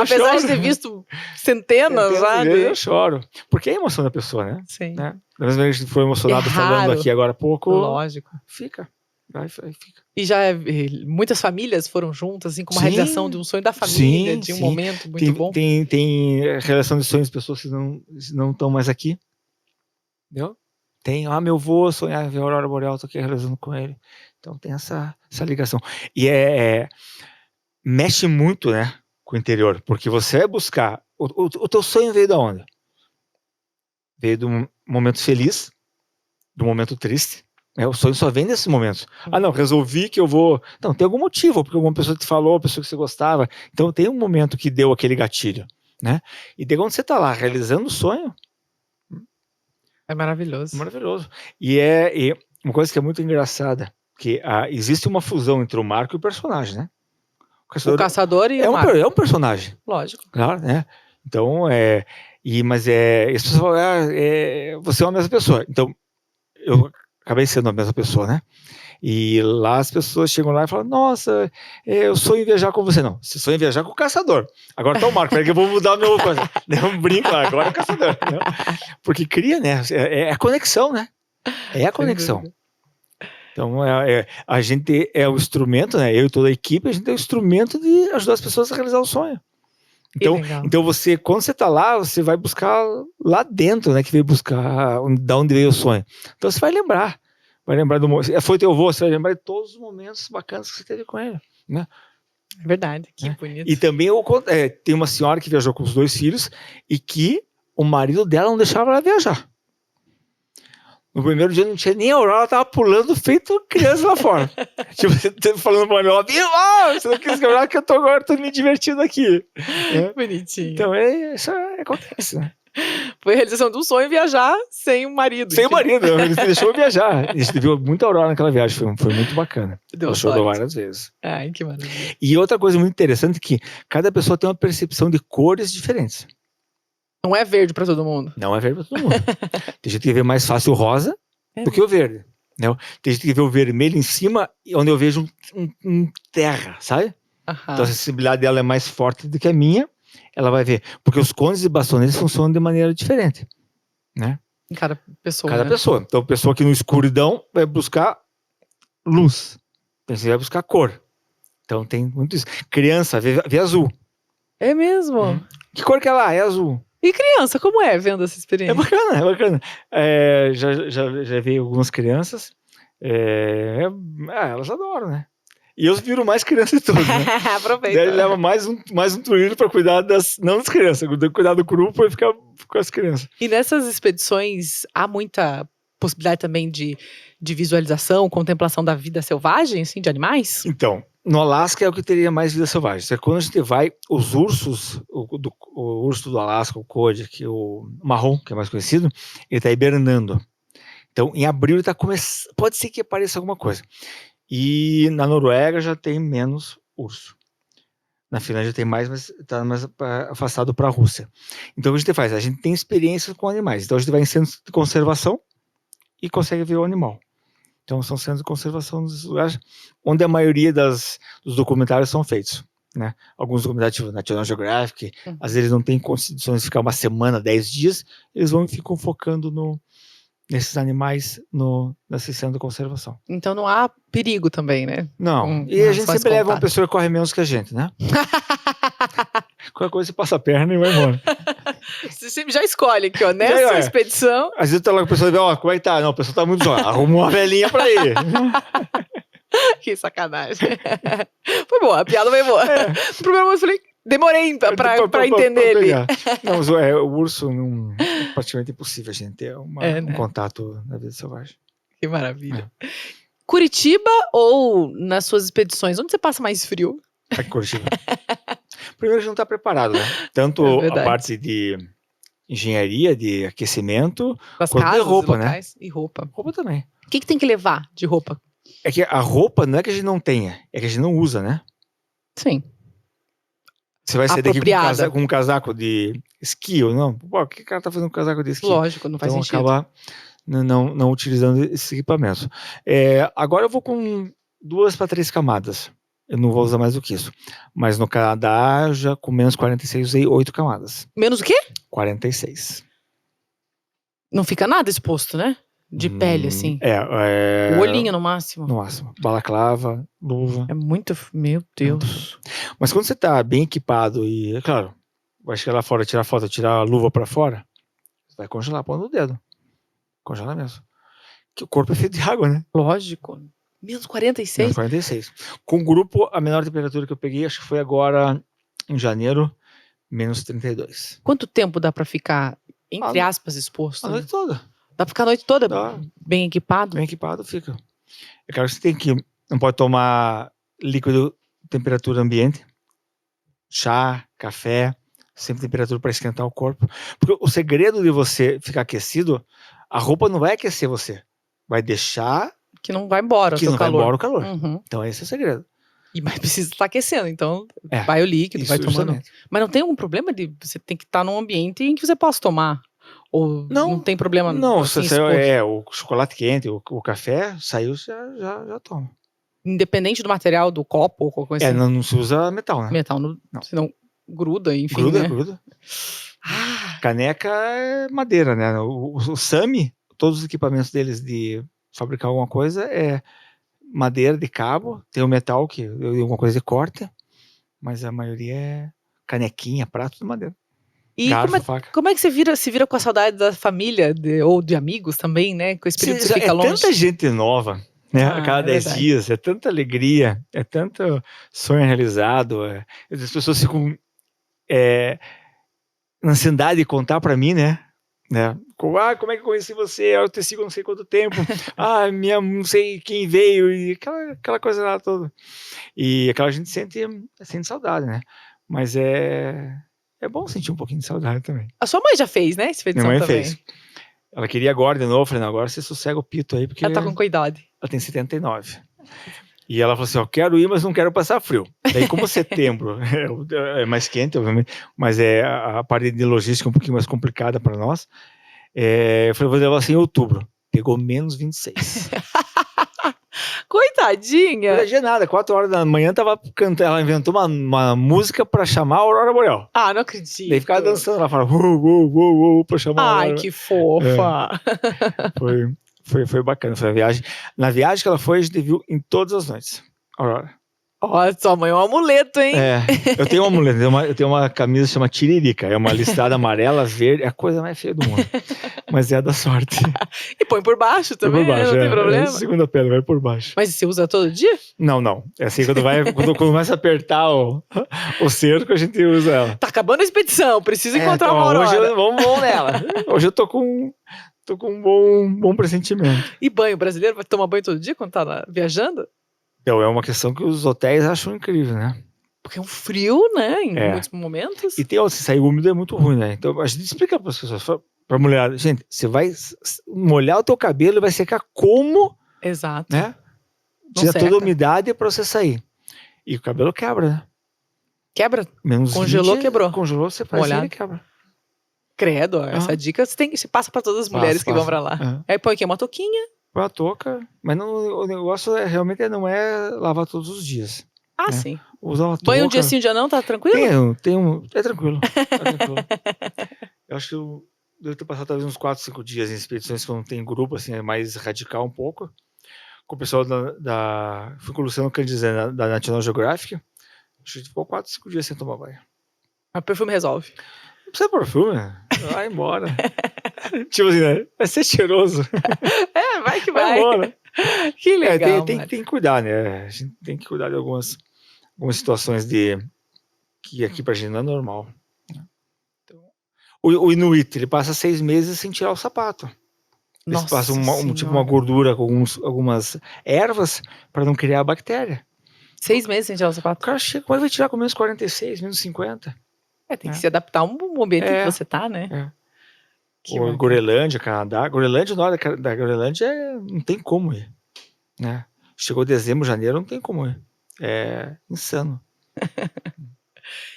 Apesar de ter visto centenas já. Eu choro. Porque é a emoção da pessoa, né? Sim. Da mesma vez que a gente foi emocionado falando aqui agora há pouco. Lógico. Fica. Fica. E já muitas famílias foram juntas, assim, com uma realização de um sonho da família, de um momento muito bom. Tem realização de sonhos de pessoas que não estão mais aqui. Entendeu? Tem, meu avô sonhava ver a aurora boreal, estou aqui realizando com ele. Então tem essa ligação. E mexe muito, né, com o interior, porque você vai buscar, o teu sonho veio de onde? Veio de um momento feliz, de um momento triste. O sonho só vem nesses momentos. Não, resolvi que eu vou... Não, tem algum motivo, porque alguma pessoa te falou, a pessoa que você gostava. Então tem um momento que deu aquele gatilho, né? E de quando você tá lá realizando o sonho... É maravilhoso. Maravilhoso. E uma coisa que é muito engraçada, que existe uma fusão entre o Marco e o personagem, né? O caçador e o Marco. É um personagem. Lógico. Claro, né? Então, mas as pessoas falam, você é uma mesma pessoa. Então, eu acabei sendo a mesma pessoa, né? E lá as pessoas chegam lá e falam, nossa, eu sonho em viajar com você. Não, você sonha em viajar com o caçador. Agora tá o Marco, peraí que eu vou mudar a minha coisa. Um brinco lá, agora é o caçador. Não? Porque cria, né? É a conexão, né? É a conexão. Então, a gente é o instrumento, né? Eu e toda a equipe, a gente é o instrumento de ajudar as pessoas a realizar o sonho. Então quando você tá lá, você vai buscar lá dentro, né? Que veio buscar da onde veio o sonho. Então você vai lembrar do momento. Foi teu avô, você vai lembrar de todos os momentos bacanas que você teve com ele, né? É verdade, que bonito. E também tem uma senhora que viajou com os 2 filhos e que o marido dela não deixava ela viajar. No primeiro dia não tinha nem aurora, ela tava pulando feito criança lá fora. Tipo, você falando pra ela, você não quis quebrar que eu tô me divertindo aqui. Bonitinho. Então, isso acontece, né? Foi a realização de um sonho viajar sem o marido. Sem o marido, ele deixou eu viajar. A gente viu muita aurora naquela viagem, foi muito bacana. Deu chorou várias vezes. Ai, que maravilha. E outra coisa muito interessante é que cada pessoa tem uma percepção de cores diferentes. Não é verde pra todo mundo. Não é verde pra todo mundo. Tem gente que vê mais fácil o rosa do que o verde. Né? Tem gente que vê o vermelho em cima, onde eu vejo um terra, sabe? Então a sensibilidade dela é mais forte do que a minha. Ela vai ver. Porque os cones e bastonetes funcionam de maneira diferente. Né? Em cada pessoa. Cada pessoa. Então a pessoa que no escuridão vai buscar luz. Você vai buscar cor. Então tem muito isso. Criança vê azul. É mesmo? Que cor que ela é? É azul. E criança, como é vendo essa experiência? É bacana. Já vi algumas crianças. Elas adoram, né? E eu viro mais criança de todos, né? Aproveita. Daí ele leva mais um trilho para cuidar não das crianças, cuidar do grupo e ficar com as crianças. E nessas expedições há muita possibilidade também de visualização, contemplação da vida selvagem, assim, de animais? Então, no Alasca é o que teria mais vida selvagem. Quando a gente vai, os ursos, o urso do Alasca, o Kodiak, o marrom, que é mais conhecido, ele está hibernando. Então, em abril ele está começando, pode ser que apareça alguma coisa. E na Noruega já tem menos urso. Na Finlândia tem mais, mas está mais afastado para a Rússia. Então o que a gente faz? A gente tem experiências com animais. Então a gente vai em centros de conservação e consegue ver o animal. Então são centros de conservação nos lugares onde a maioria dos documentários são feitos. Né? Alguns documentários, tipo National Geographic, às vezes não tem condições de ficar uma semana, 10 dias, eles vão e ficam focando nesses animais nesse centro de conservação. Então não há perigo também, né? Não. E a gente sempre leva uma pessoa que corre menos que a gente, né? Qualquer coisa você passa a perna e vai embora. Você sempre já escolhe aqui, ó, nessa expedição. Às vezes tá lá com a pessoa e vê, como é que tá? Não, a pessoa tá muito zoada. Arruma uma velhinha pra ir. Que sacanagem. Foi boa, a piada foi boa. No primeiro momento eu falei, Demorei pra entender ele. pegar. Não, o urso não, é praticamente impossível a gente ter um né? contato na vida selvagem. Que maravilha. Curitiba ou nas suas expedições? Onde você passa mais frio? Aqui, Curitiba. Primeiro, a gente não está preparado, né? Tanto a parte de engenharia, de aquecimento, das quanto casas, de roupa, locais, e roupa. Roupa também. O que tem que levar de roupa? É que a roupa não é que a gente não tenha, é que a gente não usa, né? Sim. Você vai sair daqui com um casaco de esqui ou não? Pô, o que o cara tá fazendo com um casaco de esqui? Lógico, não faz sentido. Então, acabar não utilizando esses equipamentos. Agora eu vou com 2 para 3 camadas. Eu não vou usar mais do que isso. Mas no Canadá, já com menos 46, usei 8 camadas. Menos o quê? 46. Não fica nada exposto, né? De pele, assim. O olhinho no máximo. No máximo. Balaclava, luva. É muito... Meu Deus. Mas quando você tá bem equipado e, é claro, vai chegar lá fora, tirar foto, tirar a luva pra fora, vai congelar, põe no dedo. Congela mesmo. Que o corpo é feito de água, né? Lógico. Menos 46? Menos 46. Com o grupo, a menor temperatura que eu peguei, acho que foi agora, em janeiro, menos 32. Quanto tempo dá pra ficar, entre aspas, exposto? A noite toda. Dá pra ficar a noite toda Dá. bem equipado? Bem equipado fica. É claro que você não pode tomar líquido temperatura ambiente. Chá, café, sempre temperatura para esquentar o corpo. Porque o segredo de você ficar aquecido, a roupa não vai aquecer você. Vai deixar... Que não vai embora o calor. Vai embora o calor. Uhum. Então esse é o segredo. Mas precisa estar aquecendo, então vai o líquido, vai tomando. Justamente. Mas não tem algum problema de você tem que estar num ambiente em que você possa tomar? Ou não tem problema? Não, assim, se o chocolate quente, o café, saiu, já toma. Independente do material, do copo ou qualquer coisa assim? Não se usa metal, né? Metal, senão gruda, enfim, Gruda. Caneca é madeira, né? O SAMI, todos os equipamentos deles de fabricar alguma coisa é madeira de cabo, tem o metal que alguma coisa de corte, mas a maioria é canequinha, prato de madeira. E garfo, faca. Como é que você se vira com a saudade da família ou de amigos também, né? Com esse período que você fica longe. Tanta gente nova, né? A cada 10 dias, é tanta alegria, é tanto sonho realizado. As pessoas ficam na ansiedade de contar pra mim, né? Como é que eu conheci você? Eu te sigo não sei quanto tempo. Não sei quem veio, e aquela coisa lá toda. E aquela gente sente saudade, né? Mas é bom sentir um pouquinho de saudade também. A sua mãe já fez, né? Expedição Minha mãe também. fez. Ela queria agora de novo. Eu falei, não, agora você sossega o pito aí, porque... Ela tá com qual idade? Ela tem 79. E ela falou assim, quero ir, mas não quero passar frio. Daí, como setembro é mais quente, obviamente, mas a parte de logística um pouquinho mais complicada para nós, eu falei, vou levar assim em outubro. Pegou menos 26. Coitadinha! Não tinha nada, 4 horas da manhã tava cantando, ela inventou uma música pra chamar a Aurora Boreal. Não acredito. Daí ficava dançando, ela falava uou, pra chamar a Aurora. Ai, que fofa! Foi bacana, foi a viagem. Na viagem que ela foi, a gente viu em todas as noites, Aurora. Sua mãe é um amuleto, hein? Eu tenho um amuleto, eu tenho uma camisa que chama Tiririca, é uma listrada amarela, verde, é a coisa mais feia do mundo, mas é a da sorte. E põe por baixo também, não tem problema? Segunda pele, vai por baixo. Mas você usa todo dia? Não, é assim, quando começa a apertar o cerco, a gente usa ela. Tá acabando a expedição, preciso encontrar uma Aurora. Hoje vamos nela, hoje eu tô com um bom pressentimento. E banho, brasileiro vai tomar banho todo dia quando tá viajando? Então, é uma questão que os hotéis acham incrível, né? Porque é um frio, né? Em muitos momentos. E se sair úmido é muito ruim, né? Então, a gente explica para as pessoas, pra mulher, gente, você vai molhar o teu cabelo e vai secar como... Exato. Né? Tira toda a umidade para você sair. E o cabelo quebra, né? Quebra? Menos Congelou, 20, quebrou. Congelou, você faz ele quebra. Credo, essa dica você passa para todas as mulheres que vão para lá. Aí põe aqui uma touquinha. Põe a touca, mas o negócio realmente não é lavar todos os dias. Né? Sim. Usar uma touca. Banho um dia sim, um dia não, tá tranquilo? É tranquilo. Eu acho que eu devo ter passado talvez uns 4, 5 dias em expedições que não tem grupo, assim, é mais radical um pouco. Com o pessoal fui com o Luciano Candizé da National Geographic. Acho que ficou 4, 5 dias sem tomar banho. Mas perfume resolve. Não precisa de perfume, vai embora. Tipo assim, né? Vai ser cheiroso. Vai que vai. Embora. Que legal. Tem que cuidar, né? A gente tem que cuidar de algumas situações de que aqui pra gente não é normal. Então, o Inuit, ele passa 6 meses sem tirar o sapato. Eles Nossa passam tipo uma Senhora. gordura com algumas ervas para não criar bactéria. 6 meses sem tirar o O sapato. cara chega, como ele vai tirar com menos 46, menos 50? Tem que se adaptar ao ambiente que você tá, né? O Groenlândia, Canadá. Groenlândia, na hora da Groenlândia, não tem como ir. Né? Chegou dezembro, janeiro, não tem como ir. É insano.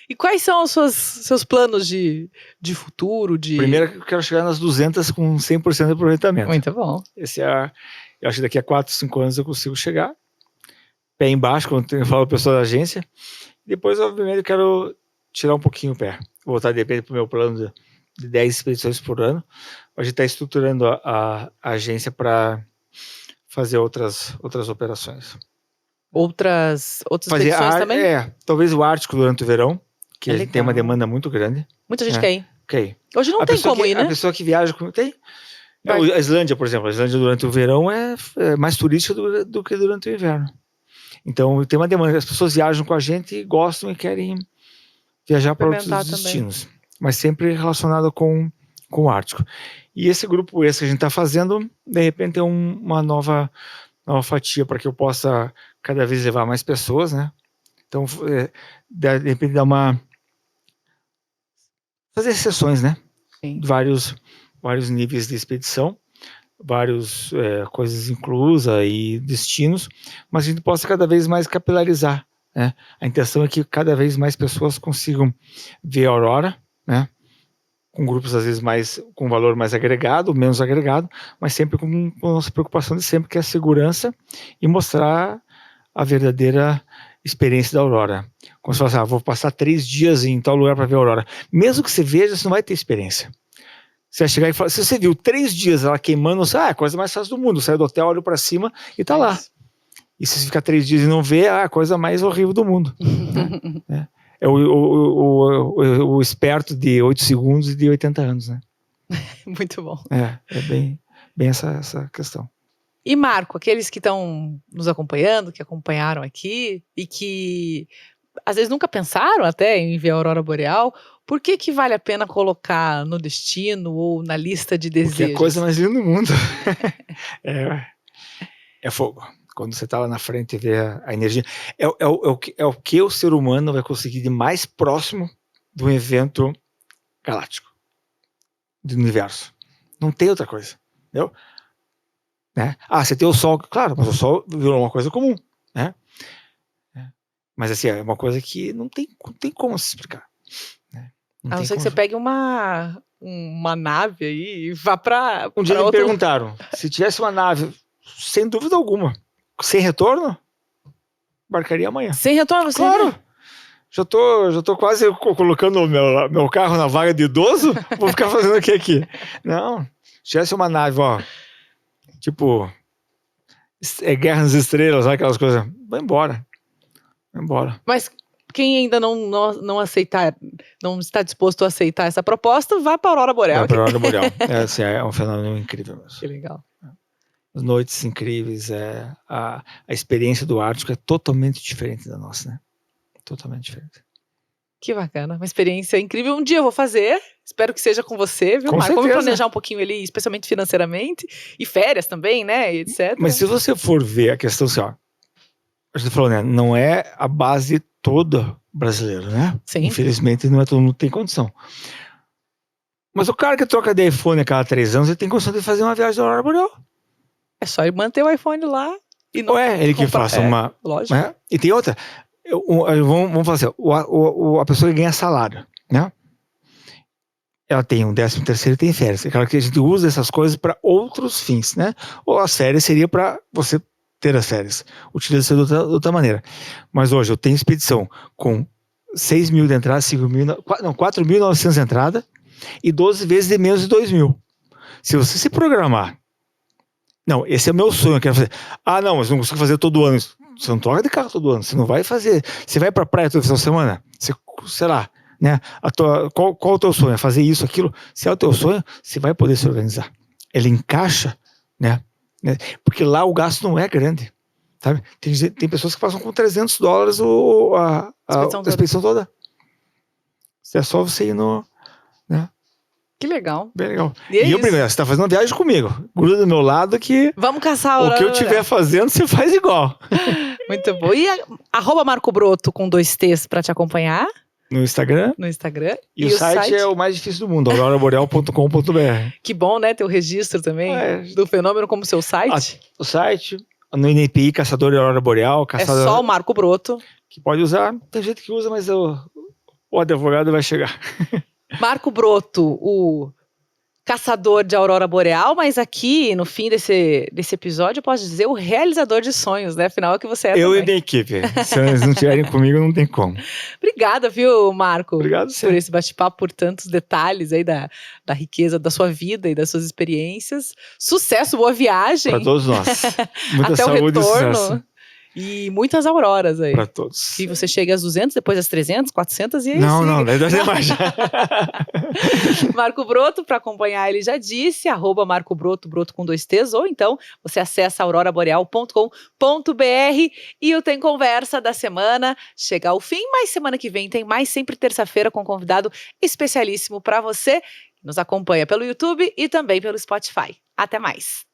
E quais são os seus planos de futuro? Primeiro, eu quero chegar nas 200 com 100% de aproveitamento. Muito bom. Eu acho que daqui a 4, 5 anos eu consigo chegar. Pé embaixo, quando eu falo pessoa da agência. Depois, obviamente, eu quero tirar um pouquinho o pé. Voltar, de repente, para o meu plano de 10 expedições por ano. A gente está estruturando a agência para fazer outras operações. Outras expedições também? Talvez o Ártico durante o verão, que a gente tem uma demanda muito grande. Muita gente quer ir. Okay. Hoje não tem como ir, né? A pessoa que viaja... Tem. A Islândia, por exemplo. A Islândia durante o verão é mais turística do que durante o inverno. Então tem uma demanda. As pessoas viajam com a gente e gostam e querem viajar para outros destinos. Mas sempre relacionado com o Ártico. E esse grupo que a gente está fazendo, de repente é uma nova fatia para que eu possa cada vez levar mais pessoas, né? Então, de repente fazer sessões, né? Sim. Vários níveis de expedição, várias coisas inclusas e destinos, mas a gente possa cada vez mais capilarizar, né? A intenção é que cada vez mais pessoas consigam ver a aurora, né? Com grupos às vezes com valor mais agregado, menos agregado, mas sempre com a nossa preocupação de sempre, que é a segurança e mostrar a verdadeira experiência da aurora. Como você fala assim, vou passar 3 dias em tal lugar para ver a aurora. Mesmo que você veja, você não vai ter experiência. Você vai chegar e falar, se você viu 3 dias ela queimando, você, é a coisa mais fácil do mundo. Sai do hotel, olha para cima e tá lá. E se você ficar 3 dias e não ver, é a coisa mais horrível do mundo. É o esperto de 8 segundos e de 80 anos, né? Muito bom. É bem essa questão. E Marco, aqueles que estão nos acompanhando, que acompanharam aqui e que às vezes nunca pensaram até em ver a aurora boreal, por que vale a pena colocar no destino ou na lista de desejos? Porque é a coisa mais linda do mundo. É fogo. Quando você está lá na frente e vê a energia. É o que o ser humano vai conseguir de mais próximo do evento galáctico, do universo. Não tem outra coisa. Entendeu? Né? Você tem o Sol, claro, mas o Sol virou uma coisa comum. Né? Mas assim, é uma coisa que não tem como se explicar. Né? A não ser que você pegue uma nave aí e vá para. Um dia me perguntaram, se tivesse uma nave, sem dúvida alguma, sem retorno, embarcaria amanhã. Sem retorno? Claro! Já tô quase colocando o meu carro na vaga de idoso, vou ficar fazendo o que aqui? Não, se tivesse uma nave, tipo, Guerra nas Estrelas, aquelas coisas, vai embora. Mas quem ainda não aceitar, não está disposto a aceitar essa proposta, vai para a aurora boreal. Vai para a aurora boreal. É um fenômeno incrível mesmo. Que legal. As noites incríveis, a experiência do Ártico é totalmente diferente da nossa, né? Totalmente diferente. Que bacana, uma experiência incrível. Um dia eu vou fazer, espero que seja com você, viu, Marco? Vamos planejar um pouquinho ali, especialmente financeiramente, e férias também, né, e etc. Mas se você for ver a questão assim, a gente falou, né, não é a base toda brasileira, né? Sim. Infelizmente não é todo mundo que tem condição. Mas o cara que troca de iPhone a cada 3 anos, ele tem condição de fazer uma viagem da aurora boreal. É só ele manter o iPhone lá e não. Ou ele que faça uma. Lógico. Né? E tem outra. Vamos falar assim, a pessoa que ganha salário, né? Ela tem um 13º e tem férias. Aquela que a gente usa essas coisas para outros fins, né? Ou as férias seria para você ter as férias. Utiliza de outra maneira. Mas hoje eu tenho expedição com 6 mil de entrada, 4.900 de entrada e 12 vezes de menos de 2 mil. Se você se programar, não, esse é o meu sonho, eu quero fazer. Não, mas não consigo fazer todo ano. Você não troca de carro todo ano, você não vai fazer. Você vai pra praia toda semana? Você, sei lá, né? Qual o teu sonho? É fazer isso, aquilo? Se é o teu sonho, você vai poder se organizar. Ele encaixa, né? Porque lá o gasto não é grande, sabe? Tem pessoas que passam com $300 a expedição toda. É só você ir no... né? Que legal. Bem legal. E é eu isso. primeiro, você tá fazendo uma viagem comigo. Gruda do meu lado que Vamos caçar a aurora o que eu boreal. estiver fazendo, você faz igual. Muito bom. E arroba Marco Broto com 2 T's pra te acompanhar No Instagram. no Instagram. E o site é o mais difícil do mundo, auroraboreal.com.br. Que bom, né? Ter o registro também É. do fenômeno como seu site. O site, no INPI, Caçador de Aurora Boreal, É só o Marco Broto. que pode usar. Tem gente que usa, mas o advogado vai chegar. Marco Broto, o caçador de aurora boreal, mas aqui, no fim desse episódio, eu posso dizer o realizador de sonhos, né? Afinal, é o que você é Eu também. e minha equipe. Se eles não estiverem comigo, não tem como. Obrigada, viu, Marco? Obrigado, por esse bate-papo, por tantos detalhes aí da riqueza da sua vida e das suas experiências. Sucesso, boa viagem. Para todos nós. Muita Até saúde o e retorno. sucesso. E muitas auroras aí. Para todos. E você chega às 200, depois às 300, 400 e aí Não, daí dá mais. Marco Broto, para acompanhar, ele já disse, arroba Marco Broto, Broto com 2 T's, ou então você acessa auroraboreal.com.br e o Tem Conversa da semana chega ao fim, mas semana que vem tem mais, sempre terça-feira, com um convidado especialíssimo para você, que nos acompanha pelo YouTube e também pelo Spotify. Até mais!